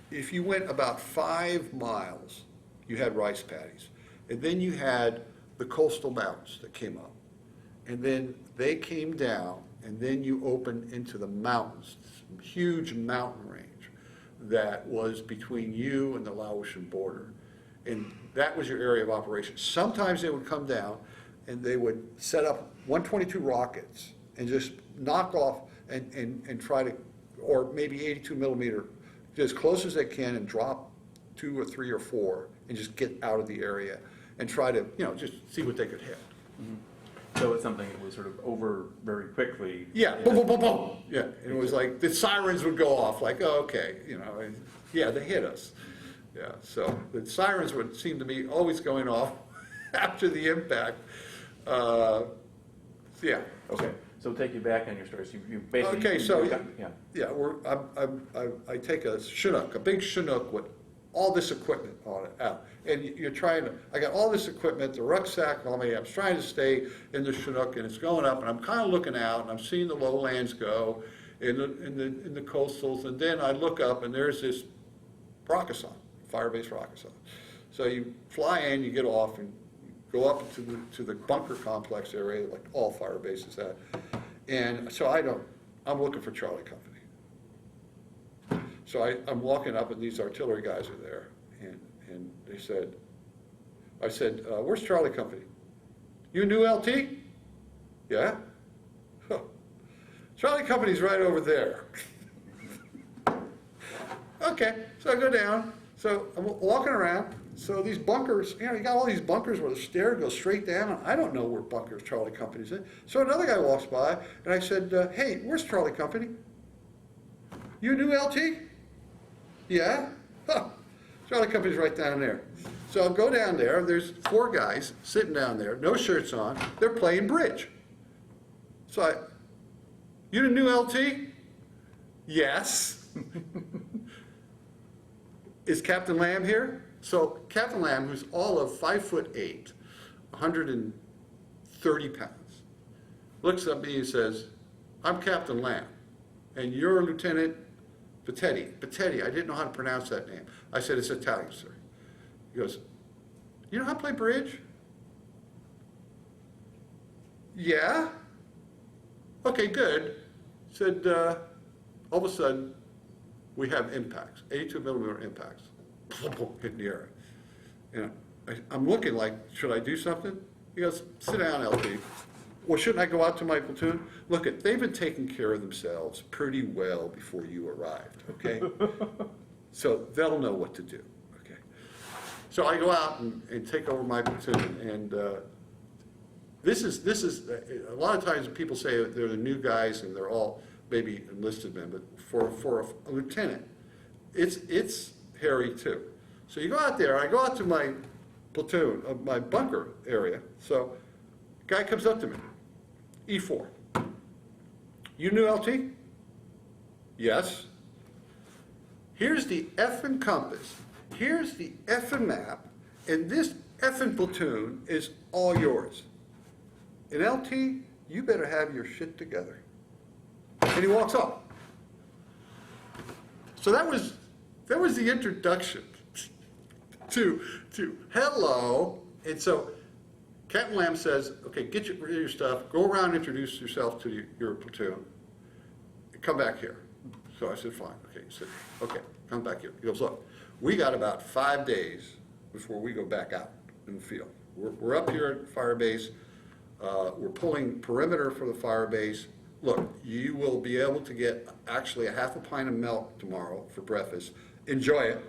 if you went about 5 miles, you had rice paddies. And then you had the coastal mountains that came up. And then they came down, and then you opened into the mountains, this huge mountain range that was between you and the Laotian border. And that was your area of operation. Sometimes they would come down and they would set up 122 rockets and just knock off and try to, or maybe 82 millimeter, as close as they can, and drop 2 or 3 or 4 and just get out of the area and try to, you know, just see what they could hit.
Mm-hmm. So it's something that was sort of over very quickly.
Yeah, boom, boom, boom, boom. Yeah, and it was like the sirens would go off, like, oh, okay, you know, and yeah, they hit us. Yeah, so the sirens would seem to be always going off after the impact. Yeah.
Okay, so we'll take you back on your story. So you basically.
Okay, so
yeah.
yeah, I take a Chinook, a big Chinook with all this equipment on it out. And you're trying to, I got all this equipment, the rucksack on me, I'm trying to stay in the Chinook, and it's going up, and I'm kind of looking out, and I'm seeing the lowlands go in the coastals, and then I look up, and there's this Rockasson, fire base Rockasson. So you fly in, you get off, and go up to the bunker complex area, like all fire bases have. And so I'm looking for Charlie Company. So I'm walking up, and these artillery guys are there, and they said, I said, where's Charlie Company? You new LT? Yeah? Huh. Charlie Company's right over there. Okay, so I go down, so I'm walking around, so these bunkers, you got all these bunkers where the stair goes straight down, and I don't know where bunkers Charlie Company's in. So another guy walks by, and I said, hey, where's Charlie Company? You new LT? Yeah? Huh. Charlie Company's right down there. So I'll go down there, there's 4 guys sitting down there, no shirts on, they're playing bridge. So you the new LT? Yes. Is Captain Lamb here? So Captain Lamb, who's all of 5'8", 130 pounds, looks at me and says, I'm Captain Lamb, and you're Lieutenant Pitetti. Pitetti, I didn't know how to pronounce that name. I said, it's Italian, sir. He goes, you know how to play bridge? Yeah? Okay, good. Said, all of a sudden, we have impacts, 82 millimeter impacts, in the air. And I'm looking like, should I do something? He goes, sit down, LT. Well, shouldn't I go out to my platoon? Look, they've been taking care of themselves pretty well before you arrived, okay? So they'll know what to do, okay? So I go out and take over my platoon, and this is a lot of times people say they're the new guys and they're all maybe enlisted men, but for a lieutenant, it's hairy too. So you go out there, I go out to my platoon, my bunker area, so guy comes up to me, E4. You new LT? Yes. Here's the effing compass, here's the effing map, and this effing platoon is all yours. And LT, you better have your shit together. And he walks off. So that was the introduction to hello. And so Captain Lamb says, okay, get your stuff, go around and introduce yourself to your platoon, and come back here. So I said, fine. Okay, he said, okay, come back here. He goes, look, we got about 5 days before we go back out in the field. We're up here at fire base. We're pulling perimeter for the fire base. Look, you will be able to get actually a half a pint of milk tomorrow for breakfast. Enjoy it.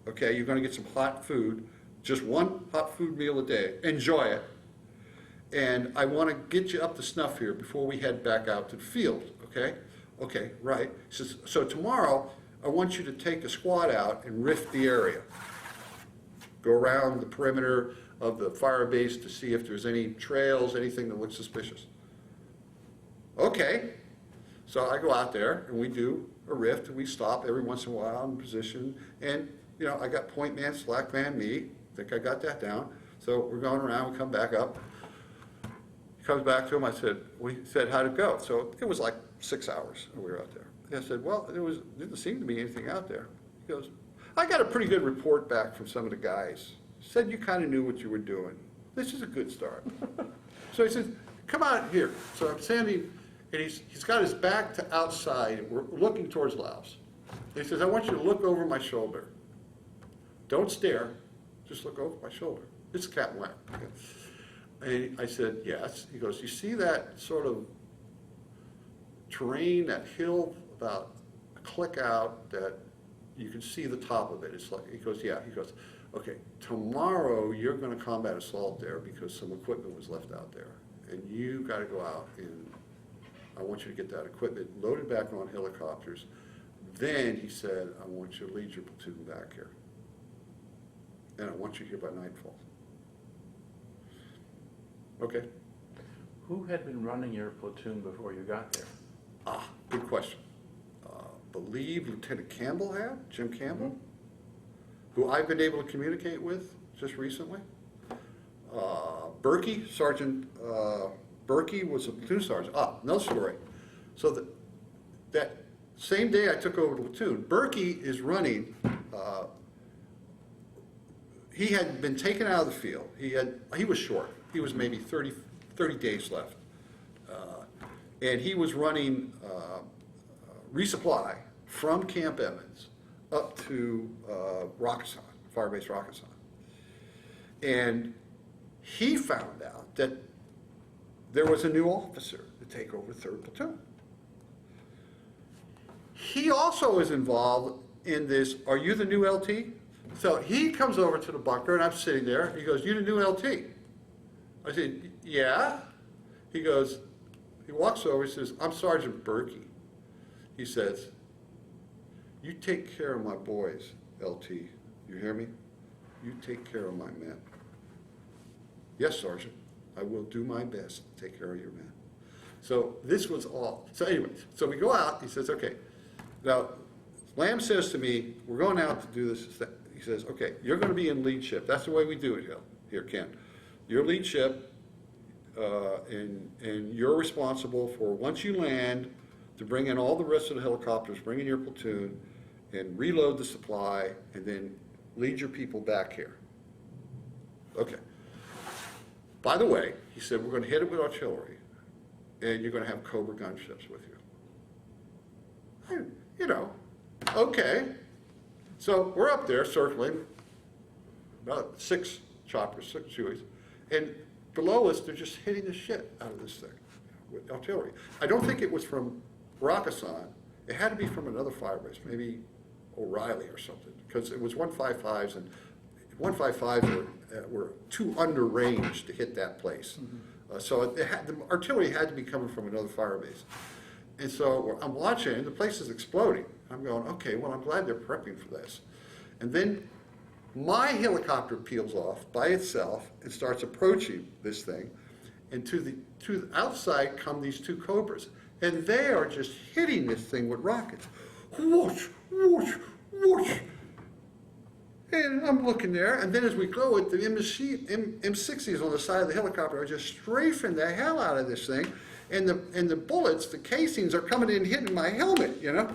Okay, you're going to get some hot food, just one hot food meal a day. Enjoy it. And I want to get you up to snuff here before we head back out to the field. Okay? Okay, right. He says, so tomorrow, I want you to take a squad out and rift the area. Go around the perimeter of the fire base to see if there's any trails, anything that looks suspicious. Okay, so I go out there and we do a rift, and we stop every once in a while in position, and I got point man, slack man, me, I think I got that down. So we're going around, we come back up. He comes back to him, we said, how'd it go? So it was like 6 hours we were out there. And I said, well, didn't seem to be anything out there. He goes, I got a pretty good report back from some of the guys. Said you kind of knew what you were doing. This is a good start. So he says, come out here. So I'm standing, and he's got his back to outside. We're looking towards Laos. He says, I want you to look over my shoulder. Don't stare, just look over my shoulder. It's Captain Lamb. Okay. And I said, yes. He goes, you see that sort of terrain, that hill about a click out that you can see the top of it? It's like, he goes, yeah. He goes, okay, tomorrow you're going to combat assault there because some equipment was left out there. And you got to go out and I want you to get that equipment loaded back on helicopters. Then he said, I want you to lead your platoon back here. And I want you here by nightfall. Okay.
Who had been running your platoon before you got there?
Good question. Believe Lieutenant Campbell had, Jim Campbell. who I've been able to communicate with just recently. Berkey, Sergeant Berkey was a platoon sergeant. Another story. So that same day I took over the platoon, Berkey is running, he had been taken out of the field. He was short. He was maybe 30 days left. And he was running resupply from Camp Evans up to Rockasson, Firebase Rockasson. And he found out that there was a new officer to take over 3rd Platoon. He also is involved in this, are you the new LT? So he comes over to the bunker and I'm sitting there. He goes, you the new LT? I said, yeah. He goes, he walks over, he says, I'm Sergeant Berkey. He says, you take care of my boys, LT. You hear me? You take care of my men. Yes, Sergeant, I will do my best to take care of your men. So this was all. So anyways, so we go out, he says, okay. Now, Lamb says to me, we're going out to do this. He says, okay, you're going to be in lead ship. That's the way we do it here, Ken. You're lead ship, and you're responsible for, once you land, to bring in all the rest of the helicopters, bring in your platoon, and reload the supply, and then lead your people back here. Okay. By the way, he said, we're going to hit it with artillery, and you're going to have Cobra gunships with you. You know, okay. So we're up there circling, about 6 choppers, 6 Hueys, and below us, they're just hitting the shit out of this thing with artillery. I don't think it was from Rockasson. It had to be from another fire base, maybe O'Reilly or something, because it was 155s, and 155s were too under range to hit that place. Mm-hmm. So the artillery had to be coming from another fire base. And so I'm watching, and the place is exploding. I'm going, okay, well, I'm glad they're prepping for this. And then my helicopter peels off by itself and starts approaching this thing. And to the outside come these 2 Cobras. And they are just hitting this thing with rockets. Whoosh, whoosh, whoosh. And I'm looking there, and then as we go, the M60s on the side of the helicopter are just strafing the hell out of this thing. And the bullets, the casings are coming in and hitting my helmet, you know?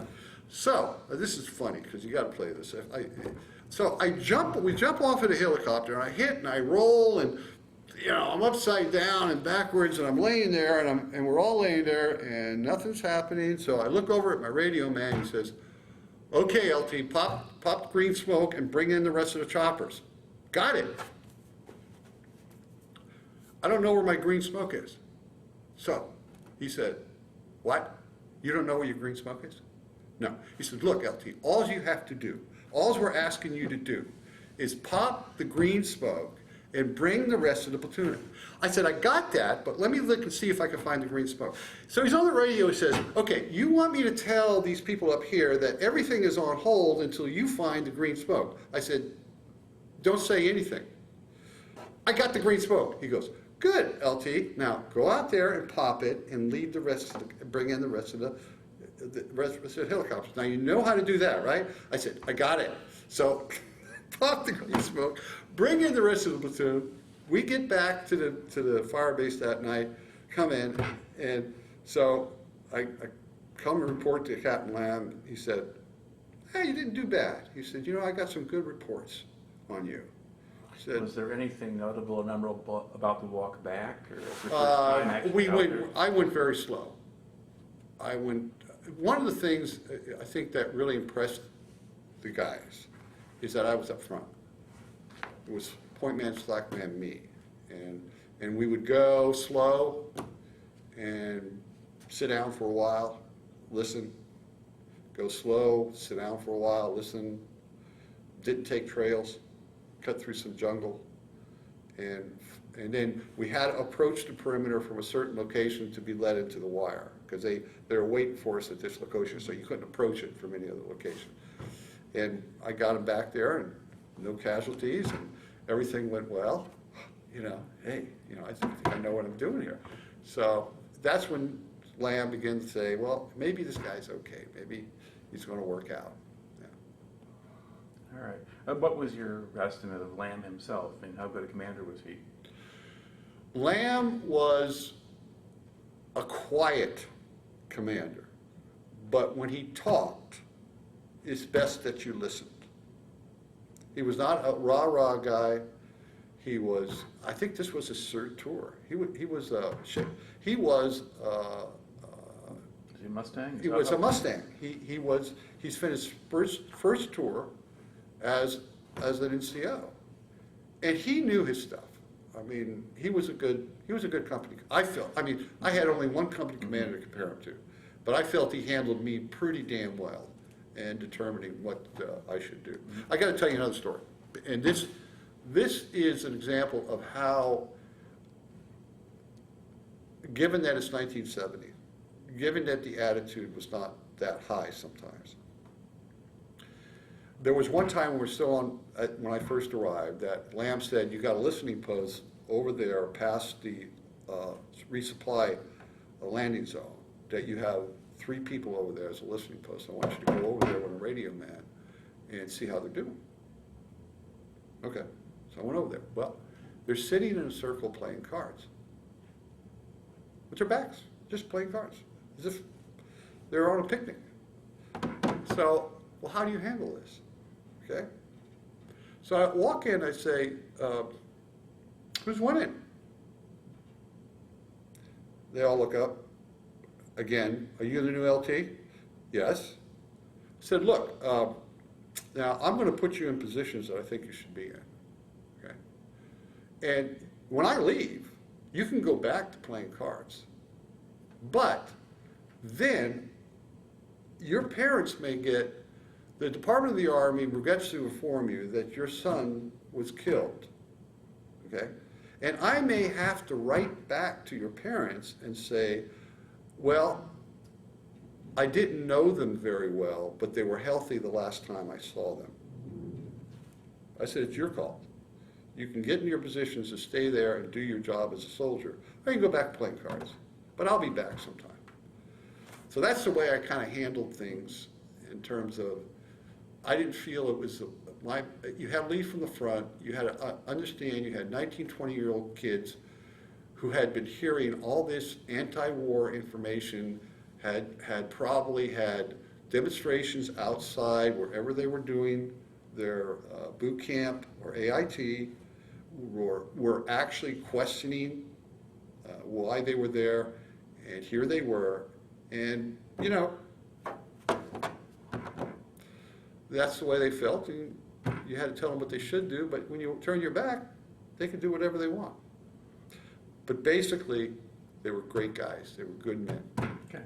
So, this is funny, because you got to play this. We jump off of the helicopter, and I hit, and I roll, and, you know, I'm upside down and backwards, and I'm laying there, and we're all laying there, and nothing's happening. So I look over at my radio man, he says, okay, LT, pop the green smoke and bring in the rest of the choppers. Got it. I don't know where my green smoke is. So he said, what? You don't know where your green smoke is? No. He said, look, LT, all you have to do, all we're asking you to do is pop the green smoke and bring the rest of the platoon in. I said, I got that, but let me look and see if I can find the green smoke. So he's on the radio, he says, okay, you want me to tell these people up here that everything is on hold until you find the green smoke. I said, don't say anything. I got the green smoke. He goes, good, LT. Now go out there and pop it and lead the rest of bring in the rest of the helicopters. Now you know how to do that, right? I said, I got it. So pop the green smoke, bring in the rest of the platoon. We get back to the fire base that night, come in, and so I come and report to Captain Lamb. He said, hey, you didn't do bad. He said, you know, I got some good reports on you. He said,
was there anything notable or memorable about the walk back? Or the first time actually
I went very slow. One of the things I think that really impressed the guys is that I was up front. It was point man, slack man, me. And we would go slow and sit down for a while, listen, go slow, sit down for a while, listen, didn't take trails, cut through some jungle, and then we had to approach the perimeter from a certain location to be led into the wire, because they were waiting for us at this location, so you couldn't approach it from any other location. And I got them back there, and no casualties, and everything went well. You know, hey, you know, I think I know what I'm doing here. So that's when Lamb began to say, well, maybe this guy's okay. Maybe he's going to work out. Yeah.
All right. What was your estimate of Lamb himself, and how good a commander was he?
Lamb was a quiet commander, but when he talked, it's best that you listened. He was not a rah-rah guy. He was, I think this was his third tour. He was
Is he a Mustang?
He was a Mustang. He's finished first tour as an NCO, and he knew his stuff. I mean, he was a good company. I had only one company commander to compare him to, but I felt he handled me pretty damn well in determining what I should do. I got to tell you another story, and this is an example of how, given that it's 1970, given that the attitude was not that high sometimes. There was one time when we were still on, when I first arrived, that Lamb said, you got a listening post over there past the resupply landing zone, that you have 3 people over there as a listening post. I want you to go over there with a radio man and see how they're doing. Okay, so I went over there. Well, they're sitting in a circle playing cards with their backs, just playing cards, as if they're on a picnic. So, well, how do you handle this? Okay? So I walk in, I say, who's winning? They all look up. Again, are you the new LT? Yes. I said, look, now I'm going to put you in positions that I think you should be in. Okay? And when I leave, you can go back to playing cards. But then your parents may get, the Department of the Army regrets to inform you that your son was killed, okay? And I may have to write back to your parents and say, well, I didn't know them very well, but they were healthy the last time I saw them. I said, it's your call. You can get in your positions to stay there and do your job as a soldier, or you can go back playing cards, but I'll be back sometime. So that's the way I kind of handled things in terms of, I didn't feel it was, you had to leave from the front, you had to understand you had 19, 20-year-old kids who had been hearing all this anti-war information, had probably had demonstrations outside wherever they were doing their boot camp or AIT, were actually questioning why they were there, and here they were, and you know, that's the way they felt, and you had to tell them what they should do, but when you turn your back, they can do whatever they want. But basically, they were great guys. They were good men.
Okay.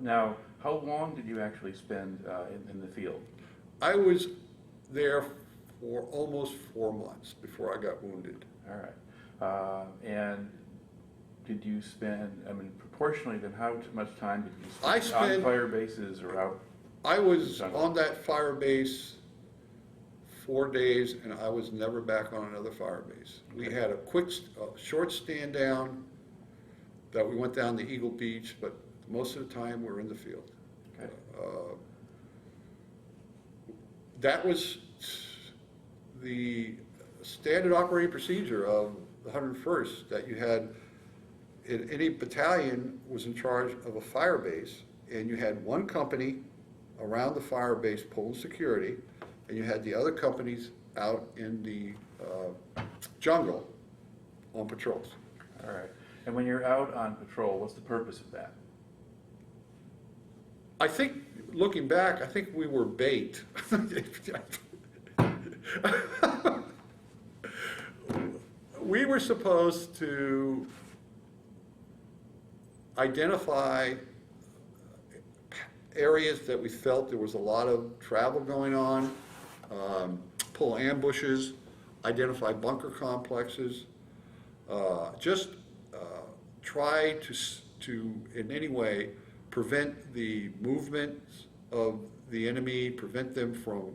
Now, how long did you actually spend in the field?
I was there for almost 4 months before I got wounded.
All right. And did you spend, I mean, proportionally, then how much time did you spend on fire bases or out?
I was on that fire base 4 days, and I was never back on another fire base. Okay. We had a quick, short stand down that we went down to Eagle Beach, but most of the time we're in the field. Okay. That was the standard operating procedure of the 101st, that you had, in any battalion was in charge of a fire base, and you had one company around the fire base pulling security, and you had the other companies out in the jungle on patrols.
All right. And when you're out on patrol, what's the purpose of that?
I think, looking back, I think we were bait. We were supposed to identify areas that we felt there was a lot of travel going on, pull ambushes, identify bunker complexes, just try to in any way prevent the movements of the enemy, prevent them from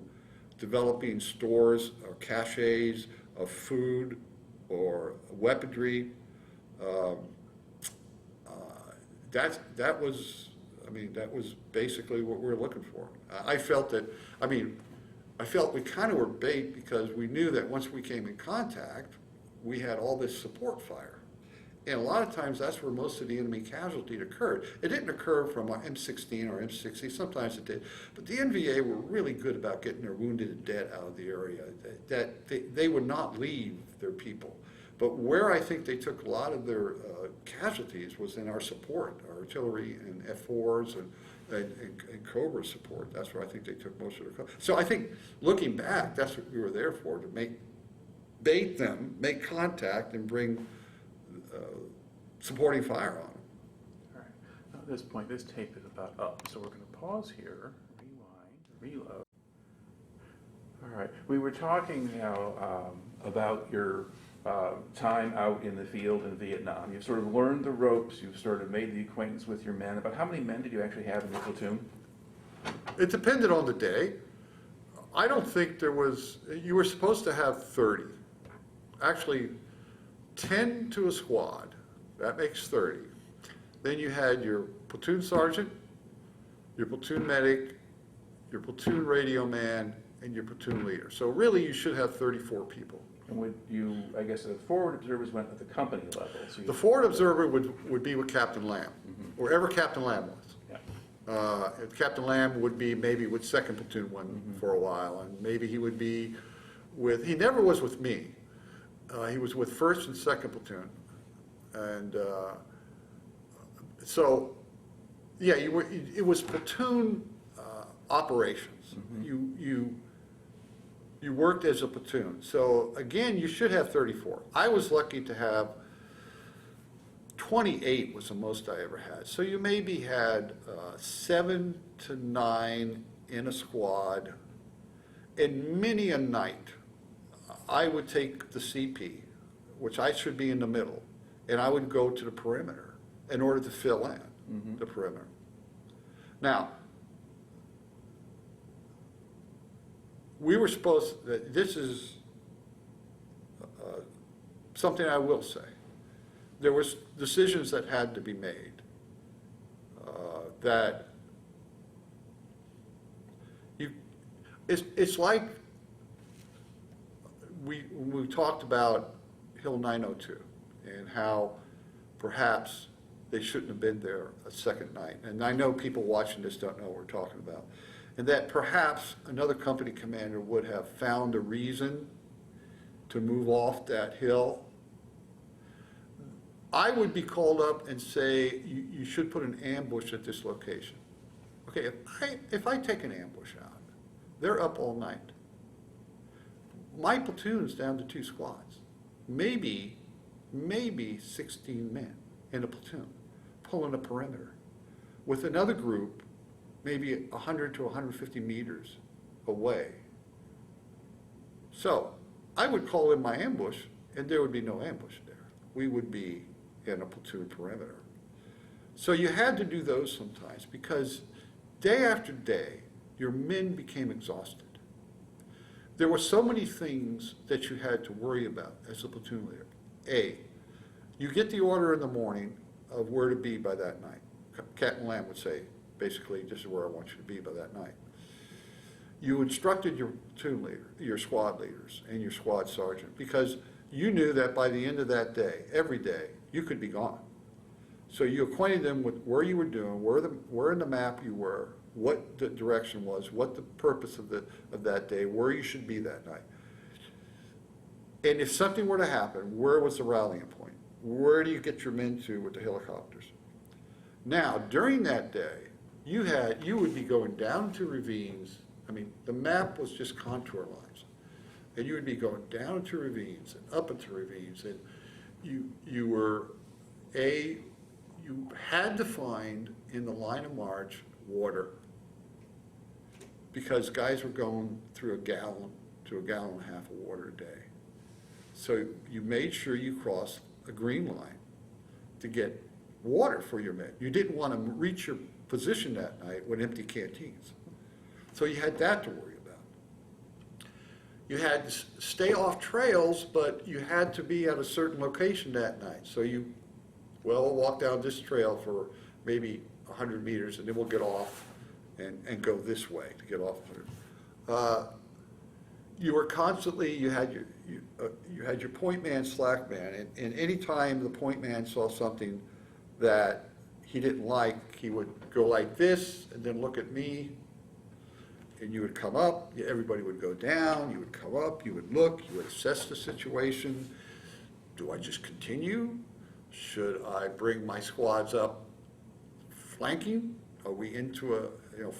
developing stores or caches of food or weaponry. That was, I mean, that was basically what we were looking for. I felt that, I mean, I felt we kind of were bait because we knew that once we came in contact, we had all this support fire. And a lot of times that's where most of the enemy casualty occurred. It didn't occur from our M16 or M60, sometimes it did. But the NVA were really good about getting their wounded and dead out of the area. They would not leave their people. But where I think they took a lot of their casualties was in our support, our artillery and F4s and Cobra support. That's where I think they took most of their. So I think looking back, that's what we were there for, to bait them, make contact, and bring supporting fire on them.
All right. Now at this point, this tape is about up, so we're going to pause here, rewind, reload. All right. We were talking now about your time out in the field in Vietnam. You've sort of learned the ropes. You've sort of made the acquaintance with your men. About how many men did you actually have in your platoon?
It depended on the day. I don't think there was, you were supposed to have 30. Actually, 10 to a squad. That makes 30. Then you had your platoon sergeant, your platoon medic, your platoon radio man, and your platoon leader. So really you should have 34 people.
And would you, I guess the forward observers went at the company level. So
The forward observer would be with Captain Lamb, wherever Captain Lamb was.
Yeah.
Captain Lamb would be maybe with 2nd Platoon for a while, and maybe he would be with, he never was with me. He was with 1st and 2nd Platoon. And so, yeah, it was platoon operations. You worked as a platoon. So again, you should have 34. I was lucky to have 28 was the most I ever had. So you maybe had 7 to 9 in a squad, and many a night I would take the CP, which I should be in the middle, and I would go to the perimeter in order to fill in the perimeter. Now, we were supposed, this is something I will say. There was decisions that had to be made that it's like we talked about Hill 902 and how perhaps they shouldn't have been there a second night. And I know people watching this don't know what we're talking about. And that perhaps another company commander would have found a reason to move off that hill. I would be called up and say, you should put an ambush at this location. Okay, if I take an ambush out, they're up all night. My platoon's down to 2 squads, maybe 16 men in a platoon, pulling a perimeter, with another group maybe 100 to 150 meters away. So I would call in my ambush, and there would be no ambush there. We would be in a platoon perimeter. So you had to do those sometimes, because day after day, your men became exhausted. There were so many things that you had to worry about as a platoon leader. A, you get the order in the morning of where to be by that night. Captain Lamb would say, basically, this is where I want you to be by that night. You instructed your platoon leader, your squad leaders, and your squad sergeant, because you knew that by the end of that day, every day, you could be gone. So you acquainted them with where you were doing, where in the map you were, what the direction was, what the purpose of that day, where you should be that night. And if something were to happen, where was the rallying point? Where do you get your men to with the helicopters? Now, during that day, you would be going down to ravines. I mean, the map was just contour lines. And you would be going down to ravines and up into ravines. And you had to find in the line of march water, because guys were going through a gallon to a gallon and a half of water a day. So you made sure you crossed a green line to get water for your men. You didn't want to reach your position that night with empty canteens. So you had that to worry about. You had to stay off trails, but you had to be at a certain location that night. So we'll walk down this trail for maybe 100 meters, and then we'll get off and go this way to get off 100. you were constantly, you had your point man, slack man, and any time the point man saw something that he didn't like, he would go like this and then look at me, and you would come up, everybody would go down, you would come up, you would look, you would assess the situation. Do I just continue? Should I bring my squads up flanking? Are we into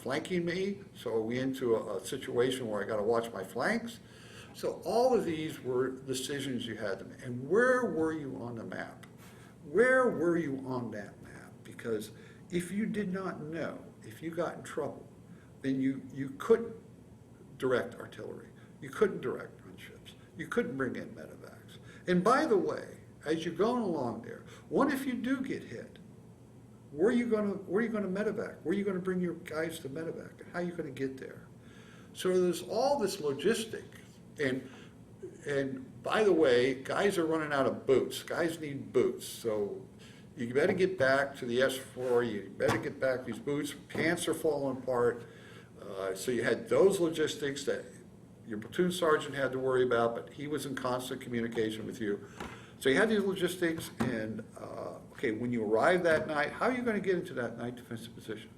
flanking me? So are we into a situation where I got to watch my flanks? So all of these were decisions you had to make. And where were you on the map? Where were you on that map? Because if you did not know, if you got in trouble, then you couldn't direct artillery. You couldn't direct gunships. You couldn't bring in medevacs. And by the way, as you're going along there, what if you do get hit? Where are you going to medevac? Where are you going to bring your guys to medevac? How are you going to get there? So there's all this logistic. And by the way, guys are running out of boots. Guys need boots. So you better get back to the S4. You better get back these boots. Pants are falling apart. So you had those logistics that your platoon sergeant had to worry about, but he was in constant communication with you. So you had these logistics, and okay, when you arrive that night, how are you going to get into that night defensive position?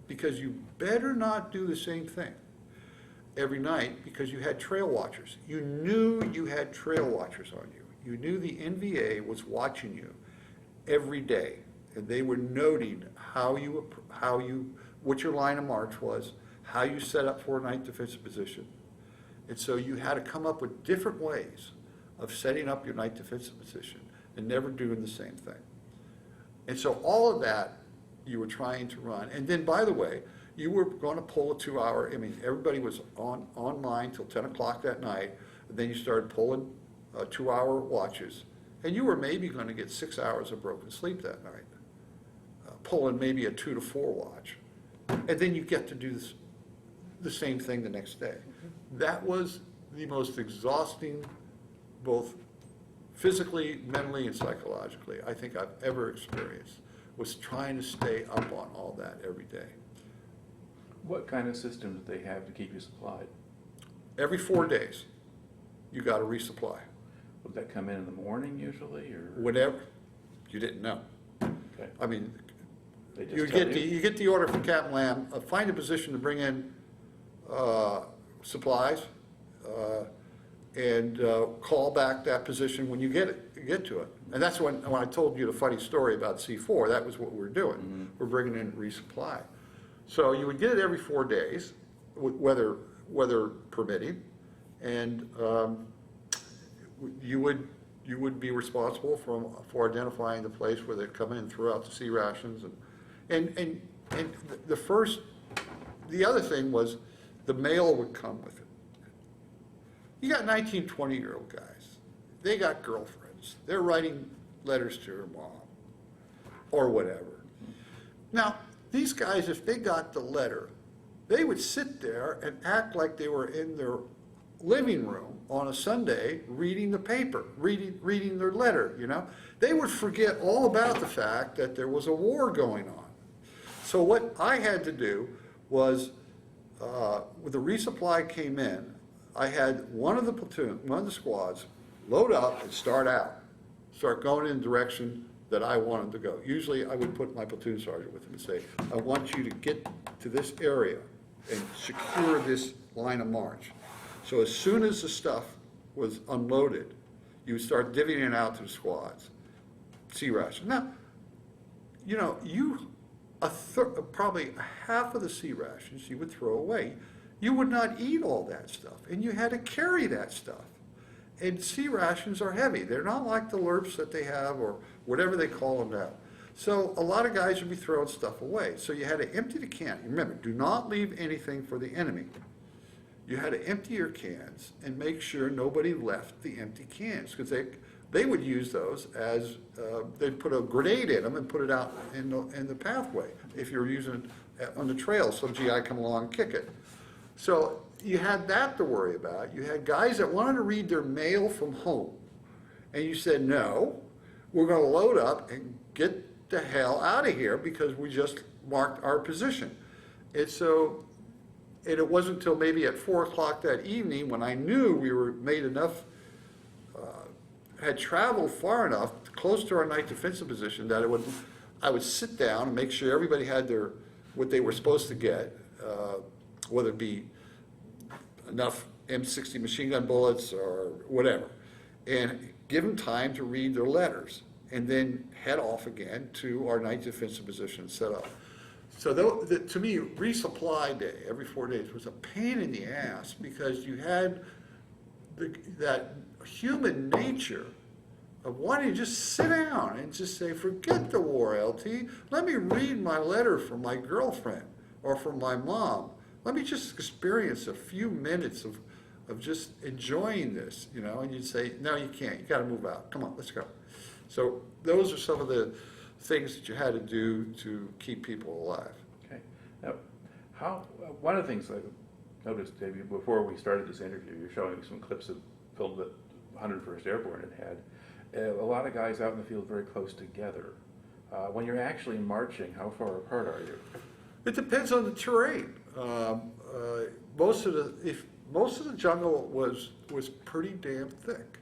Because you better not do the same thing every night, because you had trail watchers. You knew you had trail watchers on you. You knew the NVA was watching you every day, and they were noting what your line of march was, how you set up for a night defensive position. And so you had to come up with different ways of setting up your night defensive position and never doing the same thing. And so all of that you were trying to run. And then, by the way, you were going to pull a 2-hour, everybody was online till 10 o'clock that night, and then you started pulling 2-hour watches. And you were maybe going to get 6 hours of broken sleep that night, pulling maybe a 2 to 4 watch. And then you get to do the same thing the next day. That was the most exhausting, both physically, mentally, and psychologically, I think I've ever experienced, was trying to stay up on all that every day.
What kind of system did they have to keep you supplied?
Every 4 days, you got to resupply.
Would that come in the morning usually, or?
Whenever. You didn't know.
Okay.
I mean,
They just
you
tell
get the order from Captain Lamb, find a position to bring in supplies, and call back that position when you get to it. And that's when I told you the funny story about C4, that was what we were doing. Mm-hmm. We're bringing in resupply. So you would get it every 4 days, weather permitting, and you would be responsible for identifying the place where they'd come in and throw out the C rations, and the other thing was the mail would come with it. You got 19, 20-year-old guys. They got girlfriends. They're writing letters to her mom or whatever. Now, these guys, if they got the letter, they would sit there and act like they were in their living room on a Sunday reading the paper, reading their letter, They would forget all about the fact that there was a war going on. So what I had to do was, when the resupply came in, I had one of the squads load up and start going in the direction that I wanted to go. Usually I would put my platoon sergeant with him and say, I want you to get to this area and secure this line of march. So as soon as the stuff was unloaded, you would start divvying it out to the squads. C ration. Now, probably half of the C rations you would throw away. You would not eat all that stuff, and you had to carry that stuff. And C rations are heavy. They're not like the LRPs that they have or whatever they call them now. So a lot of guys would be throwing stuff away. So you had to empty the can. Remember, do not leave anything for the enemy. You had to empty your cans and make sure nobody left the empty cans, because they would use those as, they'd put a grenade in them and put it out in the pathway. If you're using it on the trail, some GI come along and kick it. So you had that to worry about. You had guys that wanted to read their mail from home. And you said, no, we're going to load up and get the hell out of here because we just marked our position. And so and it wasn't until maybe at 4 o'clock that evening when I knew we were made enough, had traveled far enough, close to our night defensive position, that I would sit down and make sure everybody had what they were supposed to get, whether it be enough M60 machine gun bullets or whatever, and give them time to read their letters, and then head off again to our night defensive position and set up. So to me, resupply day every 4 days was a pain in the ass, because you had that human nature of wanting to just sit down and just say, forget the war, LT. Let me read my letter from my girlfriend or from my mom. Let me just experience a few minutes of just enjoying this, you know. And you'd say, no, you can't. You got to move out. Come on, let's go. So those are some of the things that you had to do to keep people alive.
Okay. Now, one of the things I noticed, David, before we started this interview, you're showing some clips of film that 101st Airborne had. A lot of guys out in the field very close together. When you're actually marching, how far apart are you?
It depends on the terrain. Most of the jungle was pretty damn thick,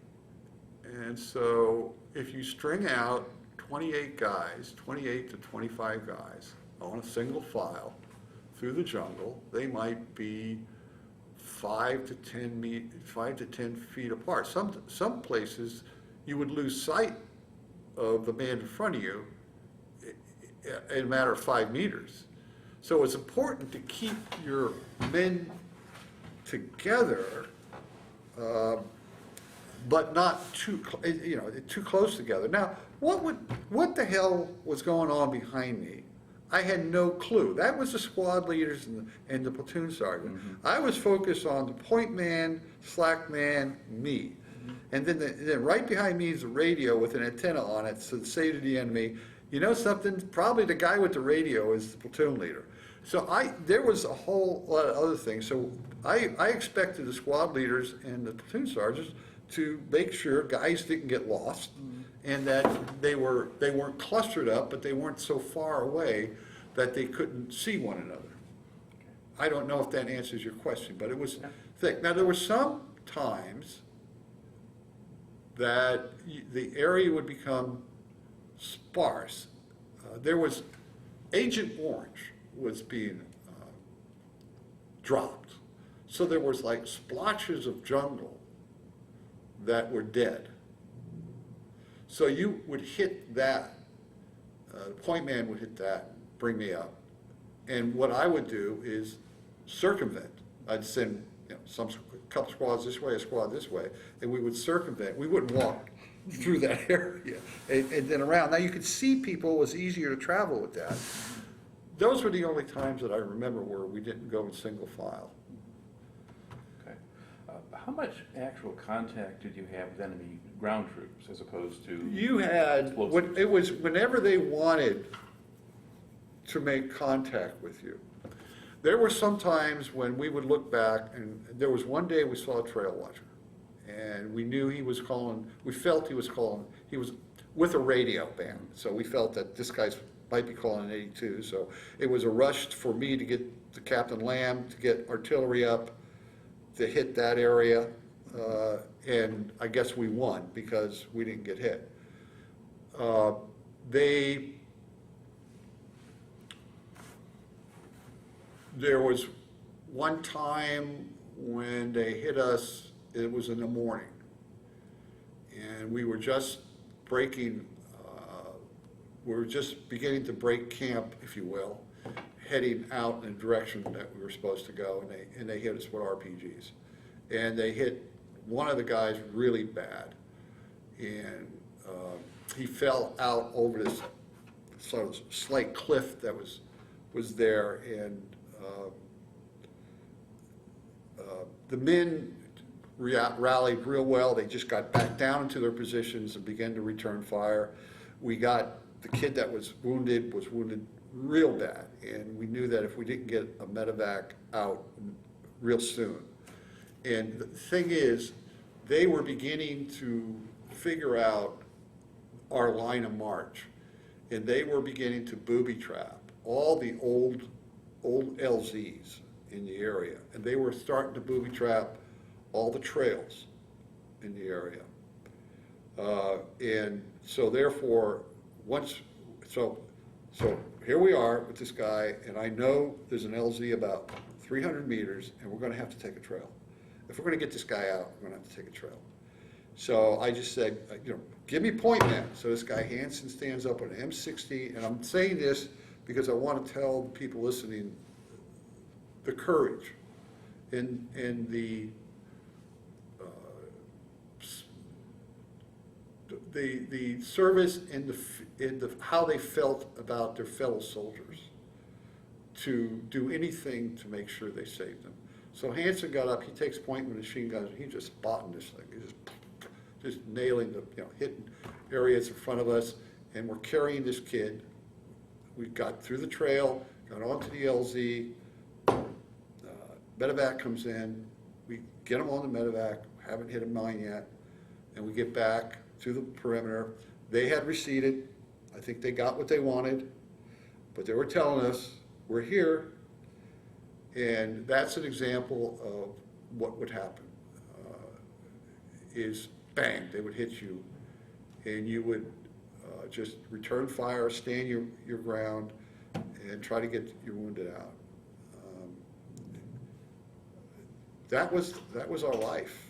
and so if you string out 28 to 25 guys on a single file through the jungle, they might be 5 to 10 feet apart. Some places you would lose sight of the man in front of you in a matter of 5 meters. So it's important to keep your men together, but not too close together. Now, what the hell was going on behind me? I had no clue. That was the squad leaders and the platoon sergeant. Mm-hmm. I was focused on the point man, slack man, me. And then right behind me is a radio with an antenna on it, so to say to the enemy, you know something, probably the guy with the radio is the platoon leader. So there was a whole lot of other things. So I expected the squad leaders and the platoon sergeants to make sure guys didn't get lost, and that they weren't clustered up, but they weren't so far away that they couldn't see one another. I don't know if that answers your question, but it was thick. Now, there were some times that the area would become sparse. There was Agent Orange was being dropped. So there was like splotches of jungle that were dead. So you would hit that, point man would hit that, bring me up. And what I would do is circumvent. I'd send a couple squads this way, a squad this way, and we would circumvent. We wouldn't walk through that area and then around. Now you could see people, it was easier to travel with that. Those were the only times that I remember where we didn't go in single file.
Okay. How much actual contact did you have with enemy ground troops as opposed to?
You had, it was whenever they wanted to make contact with you. There were some times when we would look back, and there was one day we saw a trail watcher, and we knew he was calling, we felt he was calling, he was with a radio band, so we felt that this guy's might be calling an 82, so it was a rush for me to get to Captain Lamb to get artillery up to hit that area, and I guess we won because we didn't get hit. There was one time when they hit us, it was in the morning, and we were just breaking, we were just beginning to break camp, if you will, heading out in the direction that we were supposed to go, and they hit us with RPGs. And they hit one of the guys really bad, and he fell out over this sort of slight cliff that was there, and the men rallied real well. They just got back down into their positions and began to return fire. We got the kid that was wounded real bad, and we knew that if we didn't get a medevac out real soon. And the thing is, they were beginning to figure out our line of march, and they were beginning to booby trap all the old LZs. in the area, and they were starting to booby trap all the trails in the area. And so therefore, so here we are with this guy, and I know there's an LZ about 300 meters, and we're gonna have to take a trail. If we're gonna get this guy out, we're gonna have to take a trail. So I just said, give me point man. So this guy Hanson stands up with an M60, and I'm saying this because I want to tell the people listening the courage and the service and the how they felt about their fellow soldiers to do anything to make sure they saved them. So Hanson got up, he takes point with machine guns, and he's just spotting this thing. He's just nailing the, hitting areas in front of us, and we're carrying this kid. We got through the trail, got onto the LZ, medevac comes in, we get him on the medevac, haven't hit a mine yet, and we get back to the perimeter. They had receded. I think they got what they wanted, but they were telling us, we're here, and that's an example of what would happen, is bang, they would hit you, and you would just return fire, stand your ground, and try to get your wounded out. That was our life.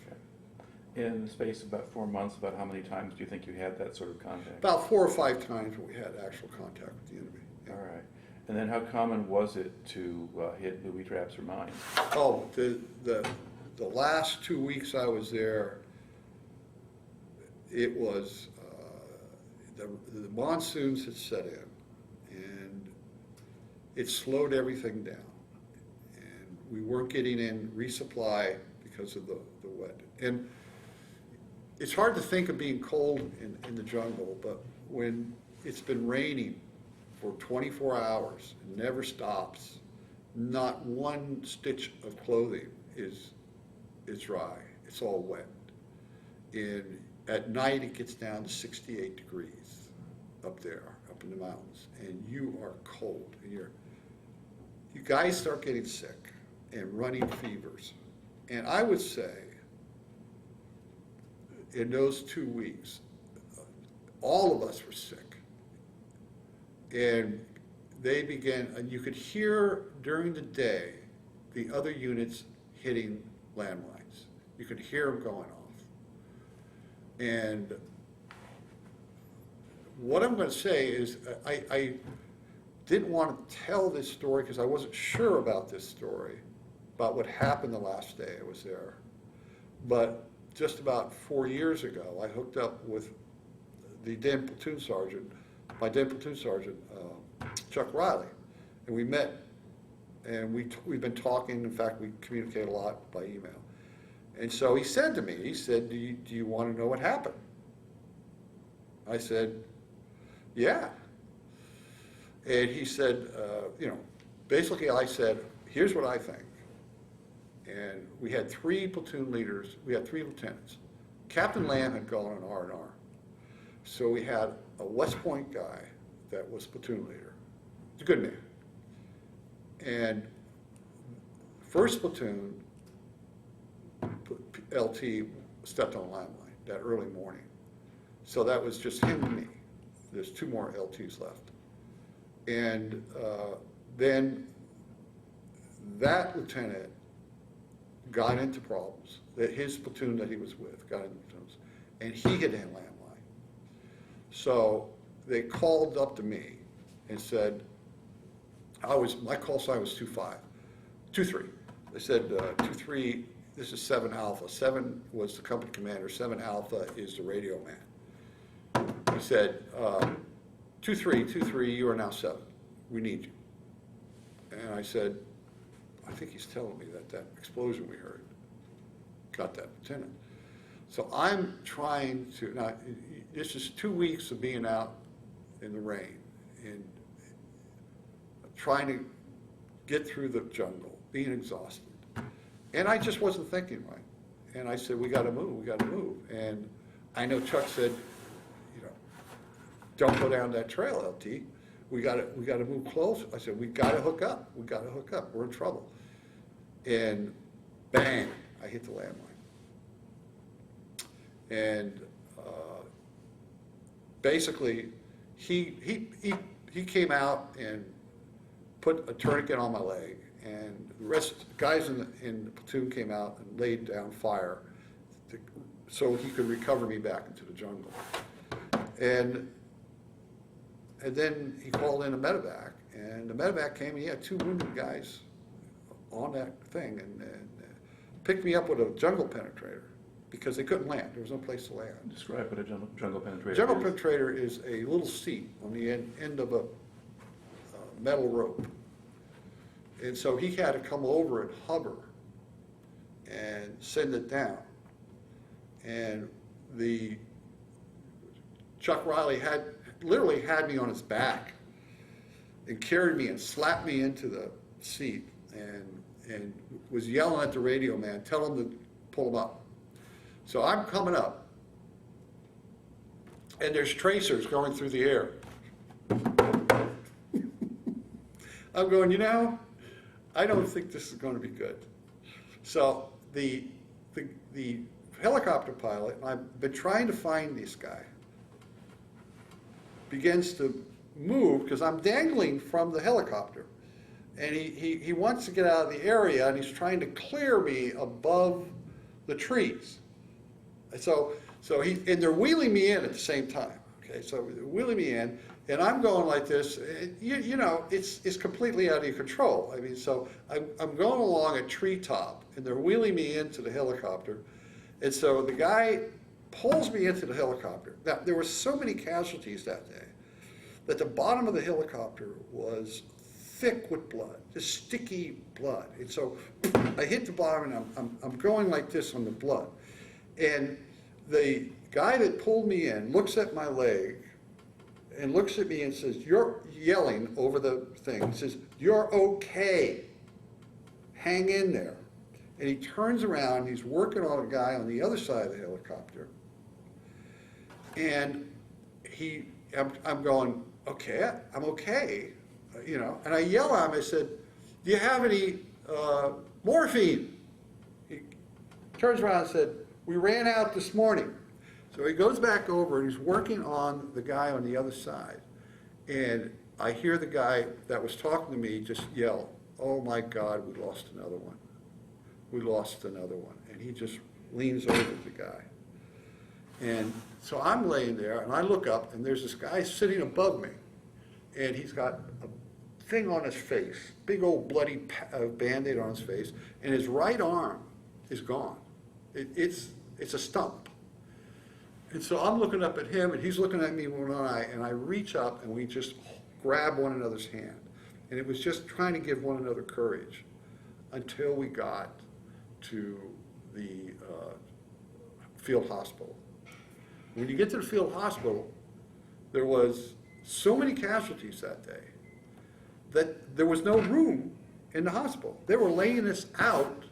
In the space of about 4 months, about how many times do you think you had that sort of contact?
About 4 or 5 times we had actual contact with the enemy. Yeah.
All right. And then how common was it to hit booby traps or mines?
Oh, the last 2 weeks I was there, it was, the monsoons had set in, and it slowed everything down. And we weren't getting in resupply because of the wet. And it's hard to think of being cold in the jungle, but when it's been raining for 24 hours, it never stops, not one stitch of clothing is dry. It's all wet. And at night it gets down to 68 degrees up there, up in the mountains, and you are cold, and you guys start getting sick and running fevers. And I would say, in those 2 weeks, all of us were sick. And they began, and you could hear during the day the other units hitting landmines. You could hear them going off. And what I'm going to say is, I didn't want to tell this story because I wasn't sure about this story, about what happened the last day I was there. But just about 4 years ago, I hooked up with the then platoon sergeant, my then platoon sergeant, Chuck Riley, and we met, and we've been talking. In fact, we communicate a lot by email. And so he said to me, he said, do you want to know what happened? I said, yeah. And he said, basically I said, here's what I think. And we had 3 platoon leaders, we had 3 lieutenants. Captain Lamb had gone on R&R. So we had a West Point guy that was platoon leader. He's a good man. And first platoon, LT stepped on a landmine that early morning. So that was just him and me. There's 2 more LTs left. And then that lieutenant got into problems, that his platoon that he was with got into problems, and he hit a landmine. So they called up to me and said, my call sign was 2-3. They said, 2-3, this is 7 Alpha. 7 was the company commander, 7 Alpha is the radio man. He said, 2-3, you are now 7. We need you. And I said, I think he's telling me that explosion we heard got that lieutenant. So I'm trying to, now this is 2 weeks of being out in the rain and trying to get through the jungle, being exhausted. And I just wasn't thinking right. And I said, we gotta move. And I know Chuck said, don't go down that trail, LT. We gotta move close. I said, we gotta hook up. We're in trouble. and bang, I hit the landmine. And basically, he came out and put a tourniquet on my leg, and the rest guys in the platoon came out and laid down fire so he could recover me back into the jungle. And then he called in a medevac, and the medevac came, and he had 2 wounded guys on that thing, and picked me up with a jungle penetrator because they couldn't land. There was no place to land.
Describe what a jungle penetrator
A jungle
is.
penetrator is a little seat on the end of a metal rope. And so he had to come over and hover and send it down. And Chuck Riley literally had me on his back and carried me and slapped me into the seat and was yelling at the radio man, tell him to pull him up. So I'm coming up, and there's tracers going through the air. I'm going, you know, I don't think this is going to be good. So the helicopter pilot, and I've been trying to find this guy, begins to move because I'm dangling from the helicopter. And he wants to get out of the area, and he's trying to clear me above the trees. So and they're wheeling me in at the same time. Okay, so they're wheeling me in, and I'm going like this. You know, it's completely out of your control. I mean, so I'm going along a treetop, and they're wheeling me into the helicopter. And so the guy pulls me into the helicopter. Now, there were so many casualties that day that the bottom of the helicopter was thick with blood, this sticky blood. And so I hit the bottom, and I'm going like this on the blood. And the guy that pulled me in looks at my leg and looks at me and says, you're yelling over the thing. He says, you're okay. Hang in there. And he turns around, he's working on a guy on the other side of the helicopter. And I'm going, okay, I'm okay. You know, and I yell at him, I said, do you have any morphine? He turns around and said, we ran out this morning. So he goes back over and he's working on the guy on the other side. And I hear the guy that was talking to me just yell, oh my God, we lost another one. We lost another one. And he just leans over the guy. And so I'm laying there and I look up and there's this guy sitting above me. And he's got a thing on his face, big old bloody Band-Aid on his face, and his right arm is gone. It's a stump. And so I'm looking up at him, and he's looking at me with one eye, and I reach up, and we just grab one another's hand. And it was just trying to give one another courage until we got to the field hospital. When you get to the field hospital, there was so many casualties that day that there was no room in the hospital. They were laying us out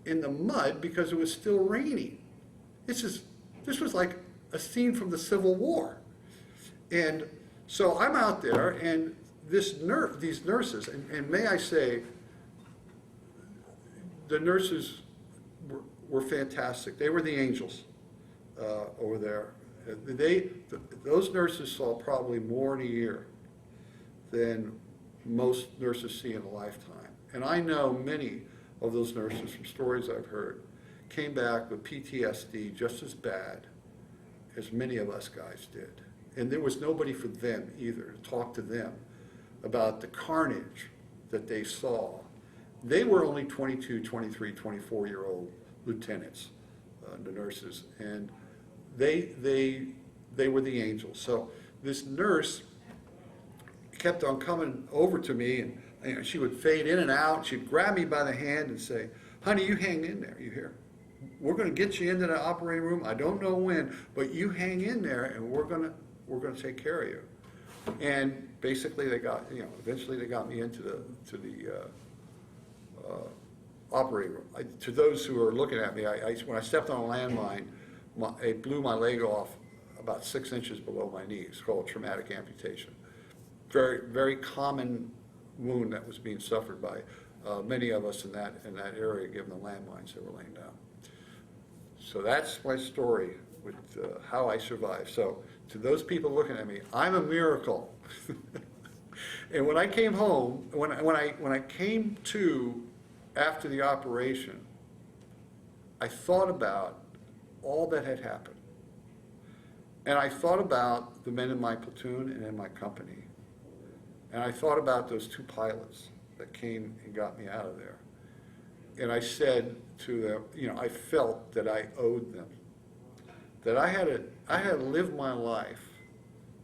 in the mud because it was still raining. This was like a scene from the Civil War. And so I'm out there, and these nurses, and may I say, the nurses were fantastic. They were the angels over there. Those nurses saw probably more in a year than most nurses see in a lifetime. And I know many of those nurses, from stories I've heard, came back with PTSD just as bad as many of us guys did. And there was nobody for them either to talk to them about the carnage that they saw. They were only 22, 23, 24-year-old lieutenants, the nurses, and they were the angels. So this nurse kept on coming over to me, and she would fade in and out. She'd grab me by the hand and say, honey, you hang in there, you hear? We're going to get you into the operating room. I don't know when, but you hang in there, and we're going to take care of you. And basically, eventually they got me into the operating room. To those who are looking at me, when I stepped on a landmine, it blew my leg off about 6 inches below my knee. It's called traumatic amputation. Very, very common wound that was being suffered by many of us in that area, given the landmines that were laying down. So that's my story with how I survived. So to those people looking at me, I'm a miracle. And when I came home, when I came to after the operation, I thought about all that had happened. And I thought about the men in my platoon and in my company. And I thought about those two pilots that came and got me out of there. And I said to them, you know, I felt that I owed them. That I had to live my life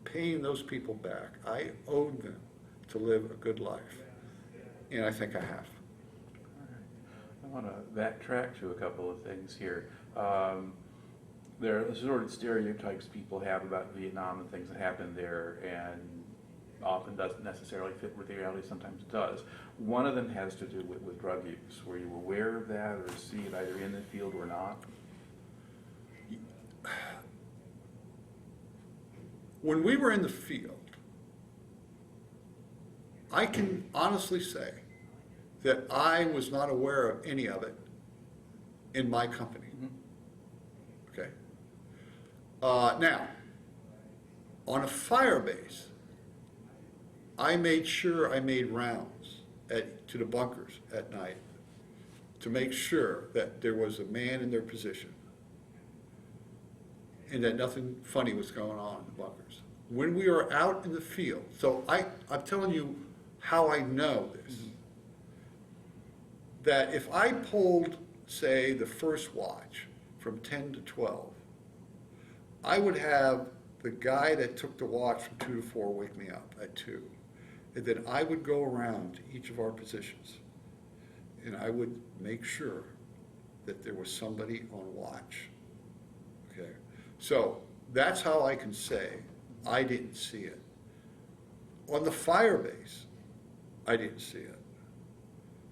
paying those people back. I owed them to live a good life. And I think I have.
I want to backtrack to a couple of things here. There are sort of stereotypes people have about Vietnam and things that happened there, and often doesn't necessarily fit with the reality, sometimes it does. One of them has to do with drug use. Were you aware of that or see it either in the field or not?
When we were in the field, I can honestly say that I was not aware of any of it in my company. Okay. Now, on a fire base, I made sure I made rounds to the bunkers at night to make sure that there was a man in their position and that nothing funny was going on in the bunkers. When we were out in the field, so I'm telling you how I know this, that if I pulled, say, the first watch from 10 to 12, I would have the guy that took the watch from 2 to 4 wake me up at 2. And then I would go around to each of our positions and I would make sure that there was somebody on watch. Okay? So that's how I can say I didn't see it. On the fire base, I didn't see it.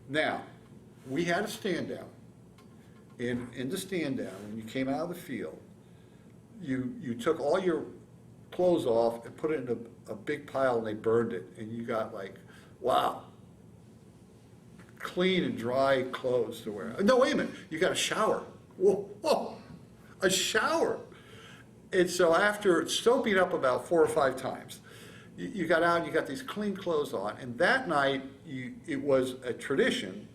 Now, we had a stand down. In the stand down, when you came out of the field, you took all your clothes off and put it in a big pile and they burned it. And you got like, wow, clean and dry clothes to wear. No, wait a minute, you got a shower. Whoa, whoa, a shower. And so after soaping up about 4 or 5 times, you got out and you got these clean clothes on. And that night, it was a tradition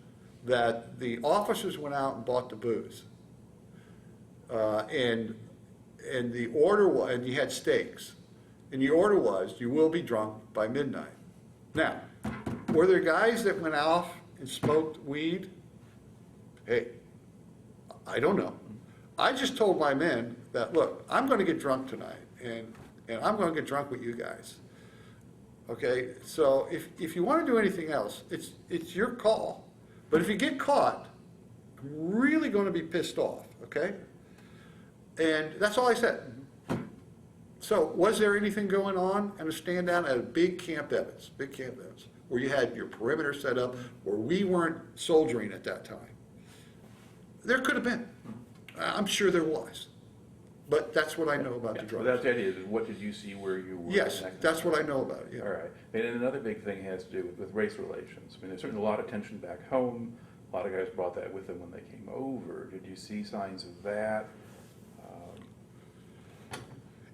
that the officers went out and bought the booze. And the order was, and you had steaks, and the order was, you will be drunk by midnight. Now, were there guys that went off and smoked weed? Hey, I don't know. I just told my men that, look, I'm going to get drunk tonight, and I'm going to get drunk with you guys. Okay, so if you want to do anything else, it's your call. But if you get caught, I'm really going to be pissed off, okay? And that's all I said. So was there anything going on in a stand down at a big Camp Evans, where you had your perimeter set up, where we weren't soldiering at that time? There could have been. I'm sure there was. But that's what I know about the drugs.
Well, that's the idea. What did you see where you were?
Yes, that's what I know about it, yeah.
All right. And another big thing has to do with race relations. I mean, there's certainly a lot of tension back home. A lot of guys brought that with them when they came over. Did you see signs of that?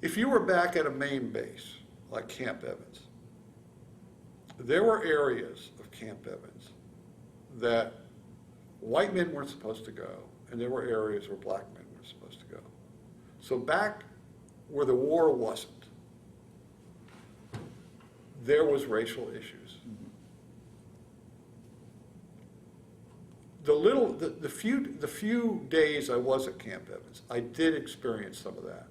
If you were back at a main base, like Camp Evans, there were areas of Camp Evans that white men weren't supposed to go, and there were areas where black men were supposed to go. So back where the war wasn't, there was racial issues. The few days I was at Camp Evans, I did experience some of that.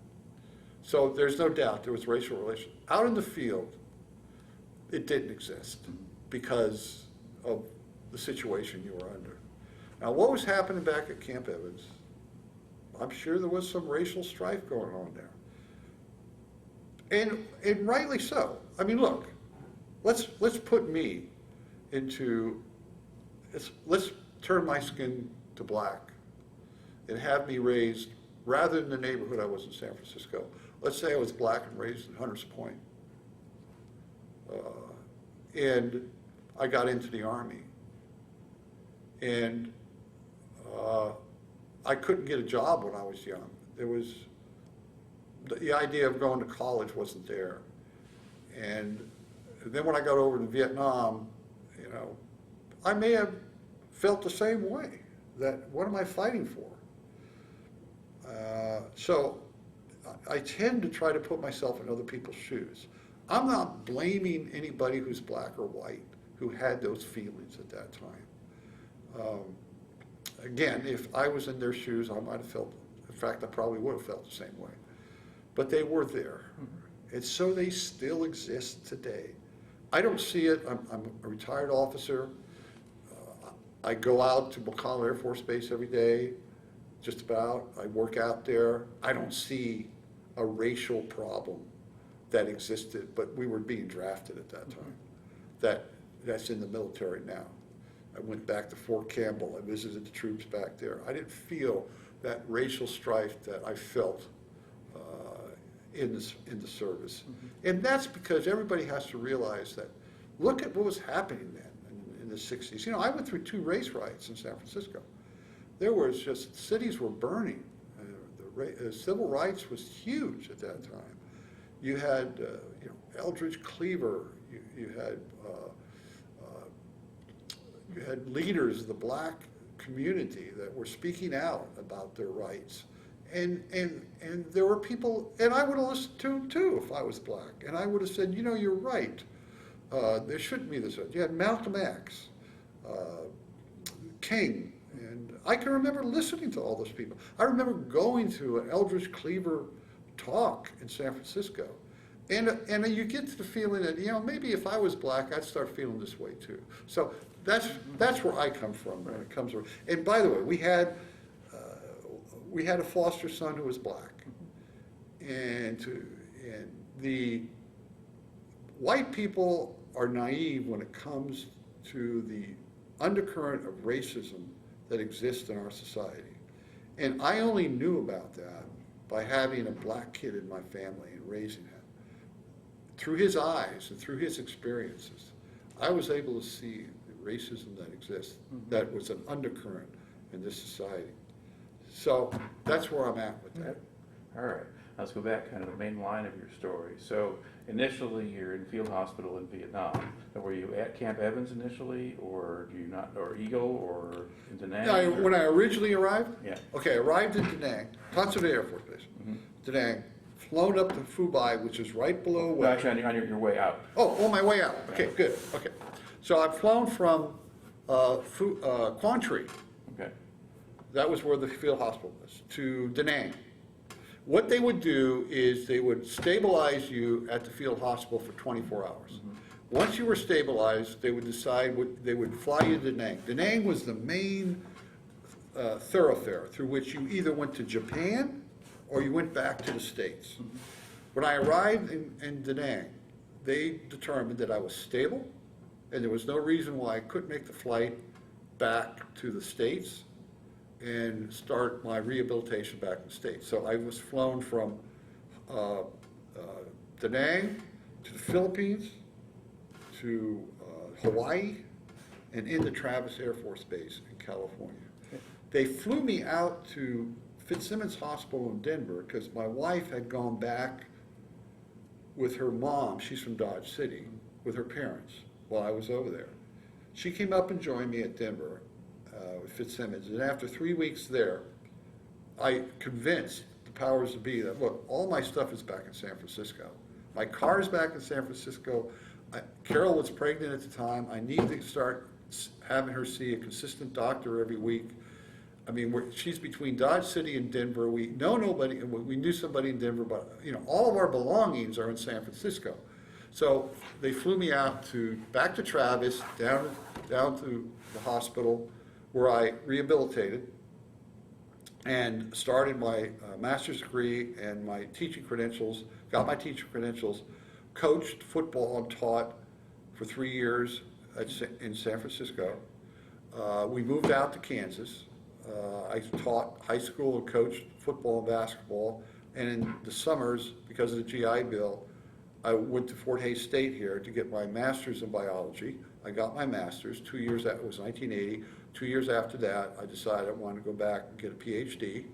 So there's no doubt there was racial relations. Out in the field, it didn't exist because of the situation you were under. Now, what was happening back at Camp Evans, I'm sure there was some racial strife going on there. And rightly so. I mean, look, let's put me into, let's turn my skin to black and have me raised, rather than the neighborhood I was in San Francisco, let's say I was black and raised in Hunters Point. And I got into the Army. And I couldn't get a job when I was young. There was, the idea of going to college wasn't there. And then when I got over to Vietnam, you know, I may have felt the same way, that what am I fighting for? So I tend to try to put myself in other people's shoes. I'm not blaming anybody who's black or white who had those feelings at that time. Again, if I was in their shoes, I might have felt, in fact, I probably would have felt the same way. But they were there. And so they still exist today. I don't see it. I'm a retired officer. I go out to McConnell Air Force Base every day, just about. I work out there. I don't see a racial problem that existed, but we were being drafted at that time. That's in the military now. I went back to Fort Campbell. I visited the troops back there. I didn't feel that racial strife that I felt in the service. And that's because everybody has to realize that, look at what was happening then in the 60s. You know, I went through 2 race riots in San Francisco. There was just, cities were burning. Civil rights was huge at that time. You had, you know, Eldridge Cleaver. You had leaders of the black community that were speaking out about their rights. And there were people, and I would have listened to them too if I was black. And I would have said, you know, you're right. There shouldn't be this. You had Malcolm X, King, and I can remember listening to all those people. I remember going to an Eldridge Cleaver talk in San Francisco. And you get to the feeling that, you know, maybe if I was black, I'd start feeling this way too. So that's where I come from when it comes to, and by the way, we had a foster son who was black. And the white people are naive when it comes to the undercurrent of racism that exists in our society. And I only knew about that by having a black kid in my family and raising him. Through his eyes and through his experiences, I was able to see the racism that exists, that was an undercurrent in this society. So that's where I'm at with that.
All right. Let's go back kind of the main line of your story. So initially you're in field hospital in Vietnam. Were you at Camp Evans initially, or do you not, or Eagle, or in Da Nang?
No, when I originally arrived?
Yeah.
Okay, I arrived in Da Nang, Consulate Air Force Base, Da Nang, flown up to Phu Bai, which is right below
Well, actually, on your way out.
Oh, on my way out. Okay, good. Okay. So I've flown from Quan Tri.
Okay.
That was where the field hospital was, to Da Nang. What they would do is they would stabilize you at the field hospital for 24 hours. Once you were stabilized, they would decide they would fly you to Da Nang. Da Nang was the main thoroughfare through which you either went to Japan or you went back to the States. When I arrived in Da Nang, they determined that I was stable and there was no reason why I couldn't make the flight back to the States and start my rehabilitation back in the States. So I was flown from Da Nang to the Philippines, to Hawaii, and into Travis Air Force Base in California. They flew me out to Fitzsimmons Hospital in Denver because my wife had gone back with her mom, she's from Dodge City, with her parents while I was over there. She came up and joined me at Denver with Fitzsimmons, and after 3 weeks there, I convinced the powers that be that, look, all my stuff is back in San Francisco. My car's back in San Francisco. Carol was pregnant at the time. I need to start having her see a consistent doctor every week. I mean, she's between Dodge City and Denver. We know nobody, and we knew somebody in Denver, but you know, all of our belongings are in San Francisco. So they flew me out back to Travis, down to the hospital where I rehabilitated and started my master's degree and my teaching credentials, got my teaching credentials, coached football and taught for 3 years in San Francisco. We moved out to Kansas. I taught high school and coached football and basketball, and in the summers, because of the GI Bill, I went to Fort Hays State here to get my master's in biology. I got my master's, 2 years, that was 1980, 2 years after that, I decided I wanted to go back and get a PhD.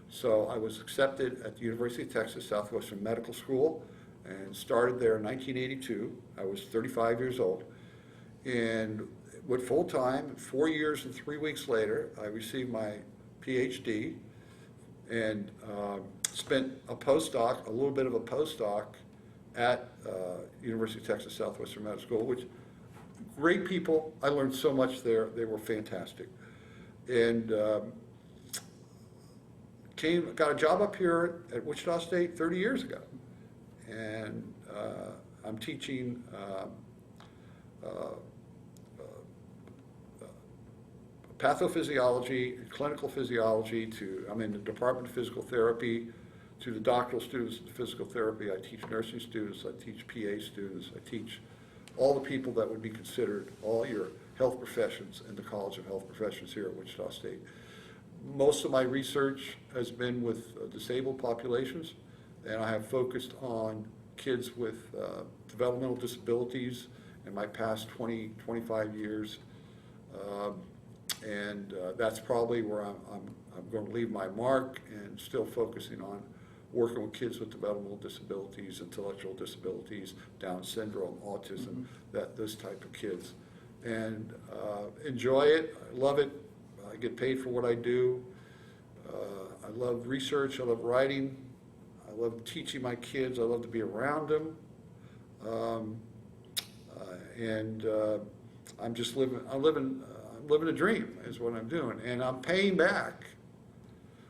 So I was accepted at the University of Texas Southwestern Medical School and started there in 1982. I was 35 years old. And went full-time. 4 years and 3 weeks later, I received my PhD and spent a postdoc, a little bit of a postdoc at University of Texas Southwestern Medical School, which great people. I learned so much there. They were fantastic. And got a job up here at Wichita State 30 years ago. And I'm teaching pathophysiology and clinical physiology I'm in the Department of Physical Therapy, to the doctoral students in physical therapy. I teach nursing students, I teach PA students, I teach all the people that would be considered all your health professions in the College of Health Professions here at Wichita State. Most of my research has been with disabled populations, and I have focused on kids with developmental disabilities in my past 25 years. That's probably where I'm going to leave my mark, and still focusing on working with kids with developmental disabilities, intellectual disabilities, Down syndrome, autism, those type of kids. And enjoy it, I love it, I get paid for what I do. I love research, I love writing, I love teaching my kids, I love to be around them. I'm just living a dream is what I'm doing, and I'm paying back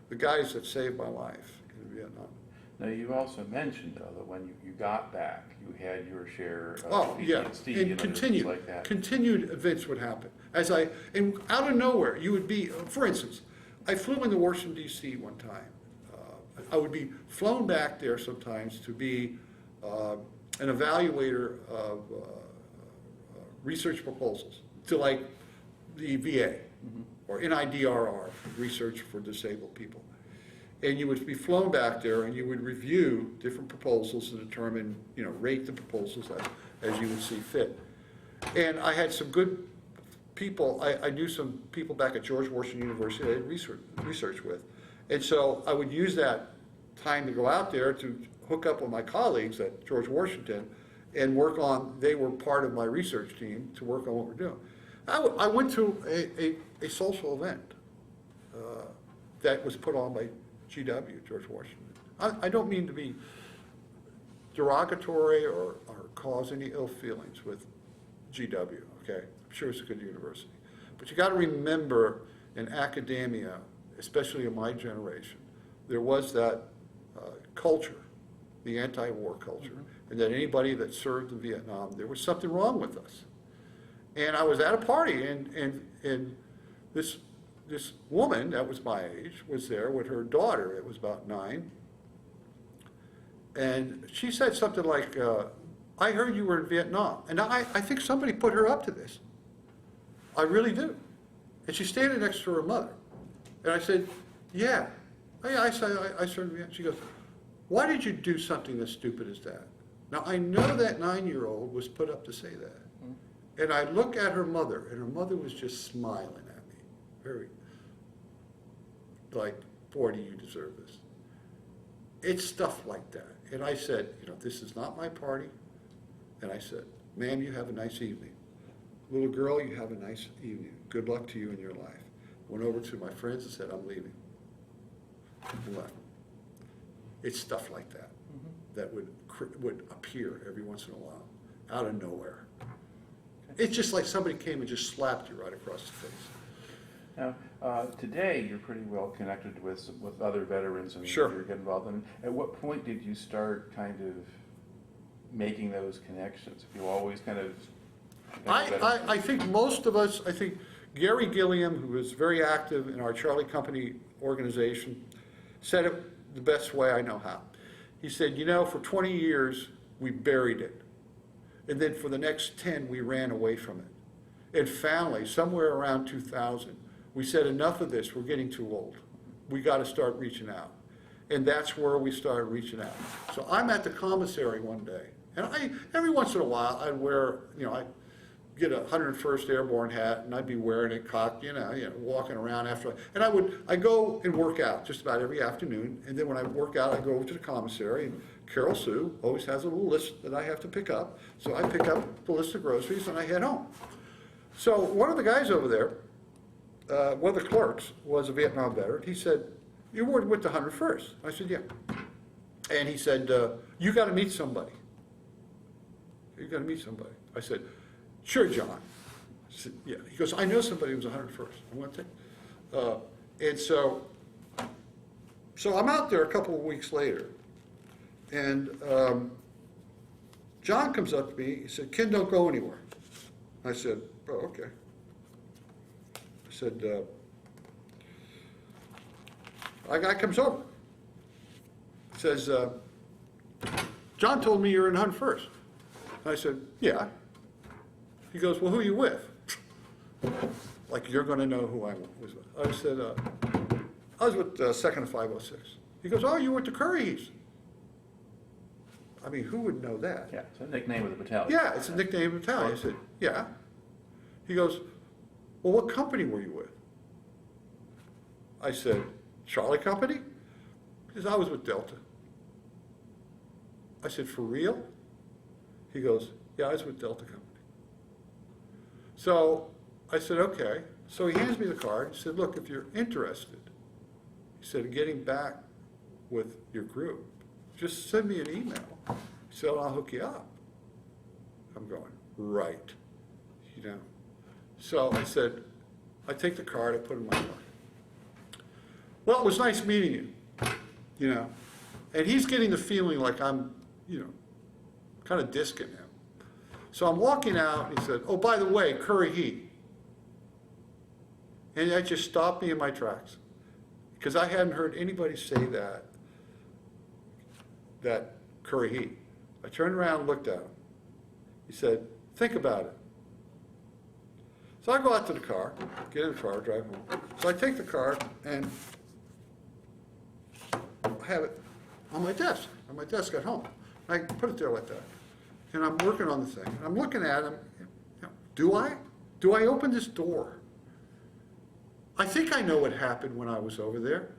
the guys that saved my life in Vietnam.
Now, you also mentioned, though, that when you got back, you had your share of PTSD
and
and
continued,
like that.
continued events would happen. And out of nowhere, you would be, for instance, I flew into Washington, D.C. one time. I would be flown back there sometimes to be an evaluator of research proposals to like the VA or NIDRR, research for disabled people. And you would be flown back there and you would review different proposals and determine, rate the proposals as you would see fit. And I had some good people, I knew some people back at George Washington University I did research with. And so I would use that time to go out there to hook up with my colleagues at George Washington and work on, they were part of my research team to work on what we're doing. I went to a social event that was put on by GW, George Washington. I don't mean to be derogatory or cause any ill feelings with GW, okay? I'm sure it's a good university. But you got to remember in academia, especially in my generation, there was that culture, the anti-war culture, and that anybody that served in Vietnam, there was something wrong with us. And I was at a party, and this woman that was my age was there with her daughter. It was about 9. And she said something like, I heard you were in Vietnam. And I think somebody put her up to this. I really do. And she's standing next to her mother. And I said, yeah. I served in Vietnam. She goes, why did you do something as stupid as that? Now, I know that 9-year-old was put up to say that. And I look at her mother, and her mother was just smiling at me. Very, like, boy, do you deserve this. It's stuff like that. And I said, this is not my party. And I said, ma'am, you have a nice evening. Little girl, you have a nice evening. Good luck to you in your life. Went over to my friends and said, I'm leaving. And left. It's stuff like that that would appear every once in a while, out of nowhere. It's just like somebody came and just slapped you right across the face.
Now, today you're pretty well connected with other veterans and
Sure.
you get involved in. At what point did you start kind of making those connections? Have you always kind of...
I think most of us, I think Gary Gilliam, who was very active in our Charlie Company organization, said it the best way I know how. He said, for 20 years we buried it. And then for the next 10, we ran away from it. And finally, somewhere around 2000, we said, enough of this, we're getting too old. We got to start reaching out. And that's where we started reaching out. So I'm at the commissary one day, and every once in a while, I'd wear, get a 101st Airborne hat, and I'd be wearing it cocked, walking around after. And I go and work out just about every afternoon. And then when I work out, I go over to the commissary, and Carol Sue always has a little list that I have to pick up. So I pick up the list of groceries and I head home. So one of the guys over there, one of the clerks, was a Vietnam veteran. He said, "You were with the 101st?" I said, "Yeah." And he said, "You got to meet somebody. You got to meet somebody." I said, "Sure, John." I said, "Yeah." He goes, "I know somebody who's 101st. I want to take." And so I'm out there a couple of weeks later, and John comes up to me. He said, "Ken, don't go anywhere." I said, "Oh, okay." I said, a guy comes over. Says, "John told me you're in 101st. I said, "Yeah." He goes, "Well, who are you with?" Like you're going to know who I was with. I said, "I was with 2nd of 506. He goes, "Oh, you were with the Curries." I mean, who would know that?
Yeah, it's a nickname of the battalion.
Yeah, it's a nickname of the battalion. I said, "Yeah." He goes, "Well, what company were you with?" I said, "Charlie Company?" He says, "I was with Delta." I said, "For real?" He goes, "Yeah, I was with Delta Company." So I said, "Okay." So he hands me the card. He said, "Look, if you're interested," he said, "in getting back with your group, just send me an email." He said, "I'll hook you up." I'm going, right, So I said, I take the card, I put it in my pocket. "Well, it was nice meeting you, And he's getting the feeling like I'm, kind of disking him. So I'm walking out, and he said, "Oh, by the way, Curry Heat." And that just stopped me in my tracks, because I hadn't heard anybody say that Curry Heat. I turned around and looked at him. He said, "Think about it." So I go out to the car, get in the car, drive home. So I take the car and I have it on my desk at home. I put it there like that. And I'm working on the thing. And I'm looking at him. Do I open this door? I think I know what happened when I was over there.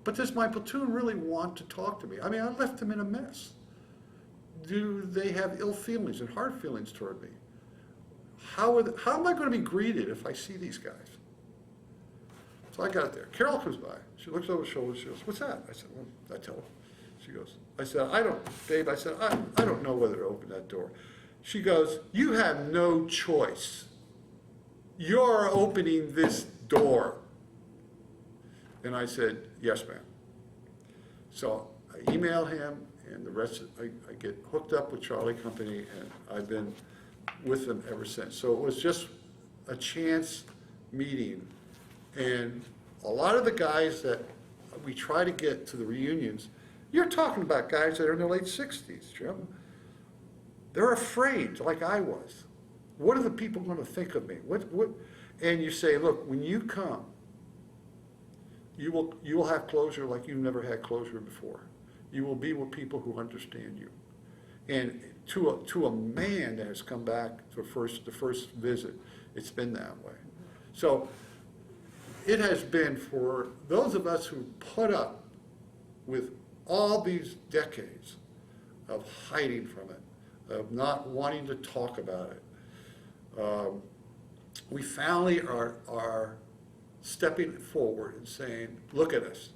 But does my platoon really want to talk to me? I mean, I left them in a mess. Do they have ill feelings and hard feelings toward me? How am I going to be greeted if I see these guys? So I got it there. Carol comes by. She looks over her shoulder. She goes, "What's that?" I said, "Well," I tell her. She goes, I said, "Babe," I said, I don't know whether to open that door." She goes, "You have no choice. You're opening this door." And I said, "Yes, ma'am." So I email him, and the rest, I get hooked up with Charlie Company, and I've been with them ever since. So it was just a chance meeting. And a lot of the guys that we try to get to the reunions, you're talking about guys that are in their late 60s, Jim. They're afraid, like I was. What are the people going to think of me? And you say, "Look, when you come, you will have closure like you've never had closure before. You will be with people who understand you." And to a man that has come back for the first visit, it's been that way. So it has been, for those of us who put up with all these decades of hiding from it, of not wanting to talk about it, we finally are stepping forward and saying, "Look at us.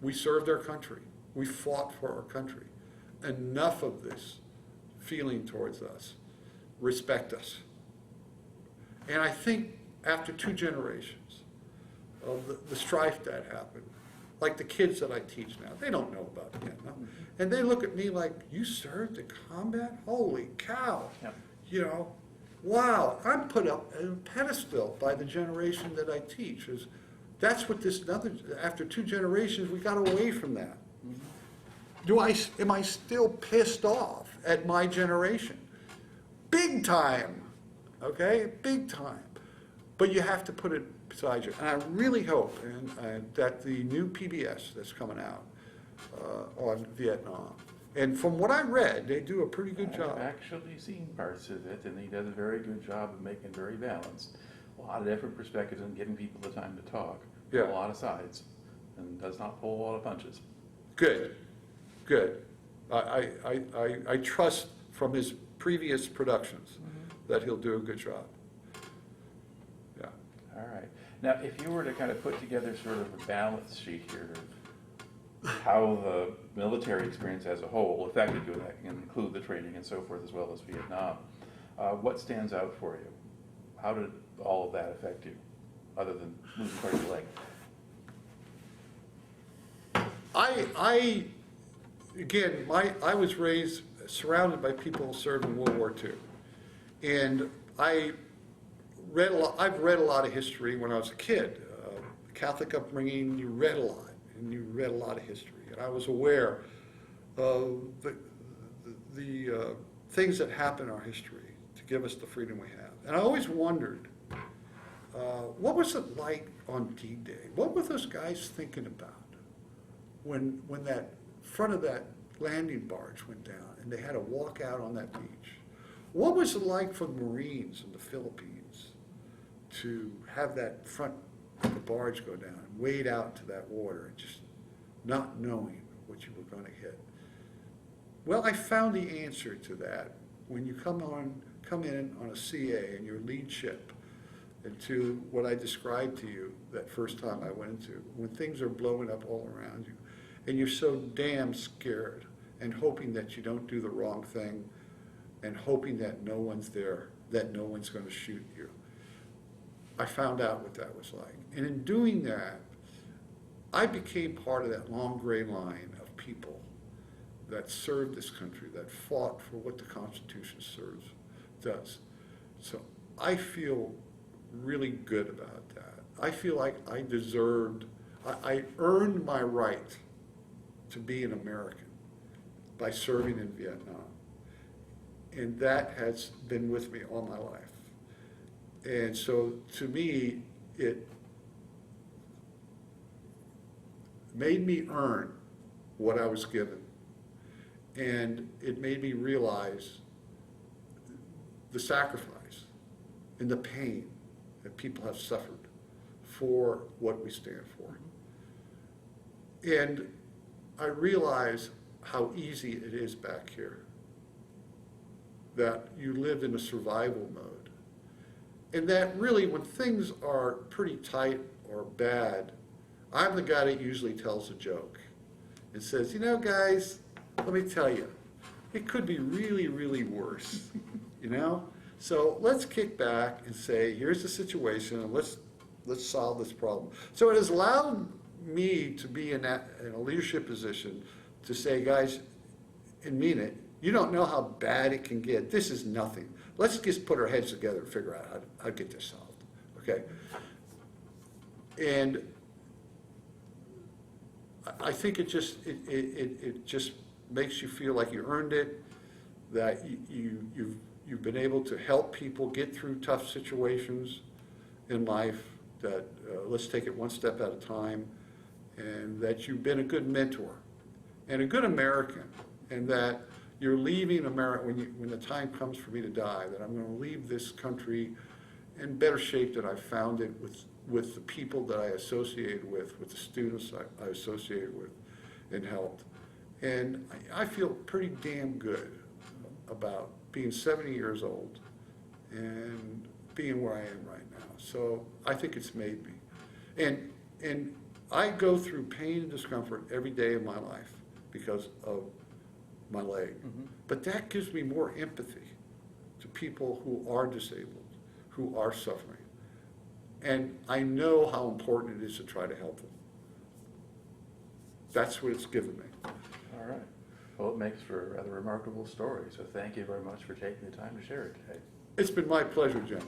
We served our country. We fought for our country. Enough of this feeling towards us. Respect us." And I think after 2 generations of the strife that happened, like the kids that I teach now, they don't know about Vietnam. And they look at me like, "You served in combat? Holy cow." Yep. Wow, I'm put up on a pedestal by the generation that I teach. That's what after 2 generations, we got away from that. Am I still pissed off at my generation? Big time, okay? Big time. But you have to put it beside you. And I really hope that the new PBS that's coming out on Vietnam And from what I read, they do a pretty good job.
I've actually seen parts of it, and he does a very good job of making it very balanced. A lot of different perspectives and giving people the time to talk.
Yeah.
A lot of sides, and does not pull a lot of punches.
Good, good. I trust from his previous productions that he'll do a good job. Yeah.
All right. Now, if you were to kind of put together sort of a balance sheet here of how the military experience as a whole affected you, that can include the training and so forth, as well as Vietnam, what stands out for you? How did all of that affect you, other than losing part of your leg?
I was raised surrounded by people who served in World War II, and I've read a lot of history when I was a kid. Catholic upbringing, you read a lot, and you read a lot of history, and I was aware of the things that happen in our history to give us the freedom we have. And I always wondered, what was it like on D-Day? What were those guys thinking about when that front of that landing barge went down and they had to walk out on that beach? What was it like for the Marines in the Philippines to have that front of the barge go down and wade out to that water and just not knowing what you were going to hit? Well, I found the answer to that when you come in on a CA and your lead ship into what I described to you that first time I went into, when things are blowing up all around you, and you're so damn scared and hoping that you don't do the wrong thing and hoping that no one's there, that no one's going to shoot you. I found out what that was like. And in doing that, I became part of that long gray line of people that served this country, that fought for what the Constitution does. So I feel really good about that. I feel like I earned my right to be an American by serving in Vietnam. And that has been with me all my life. And so to me, it made me earn what I was given. And it made me realize the sacrifice and the pain that people have suffered for what we stand for. And I realize how easy it is back here, that you live in a survival mode. And that really, when things are pretty tight or bad, I'm the guy that usually tells a joke and says, you know, guys, let me tell you, it could be really, really worse, you know? So let's kick back and say, here's the situation, and let's solve this problem. So it has allowed me to be in a leadership position to say, guys, and mean it, you don't know how bad it can get. This is nothing. Let's just put our heads together and figure out how to get this solved, okay? And I think it just makes you feel like you earned it, that you've been able to help people get through tough situations in life, that let's take it one step at a time, and that you've been a good mentor and a good American, and that you're leaving America, when the time comes for me to die, that I'm going to leave this country in better shape than I found it, with the people that I associated with the students I associated with and helped. And I feel pretty damn good about being 70 years old and being where I am right now. So I think it's made me. And I go through pain and discomfort every day of my life because of my leg. Mm-hmm. But that gives me more empathy to people who are disabled, who are suffering. And I know how important it is to try to help them. That's what it's given me.
All right. Well, it makes for a rather remarkable story, so thank you very much for taking the time to share it today.
It's been my pleasure, Jim.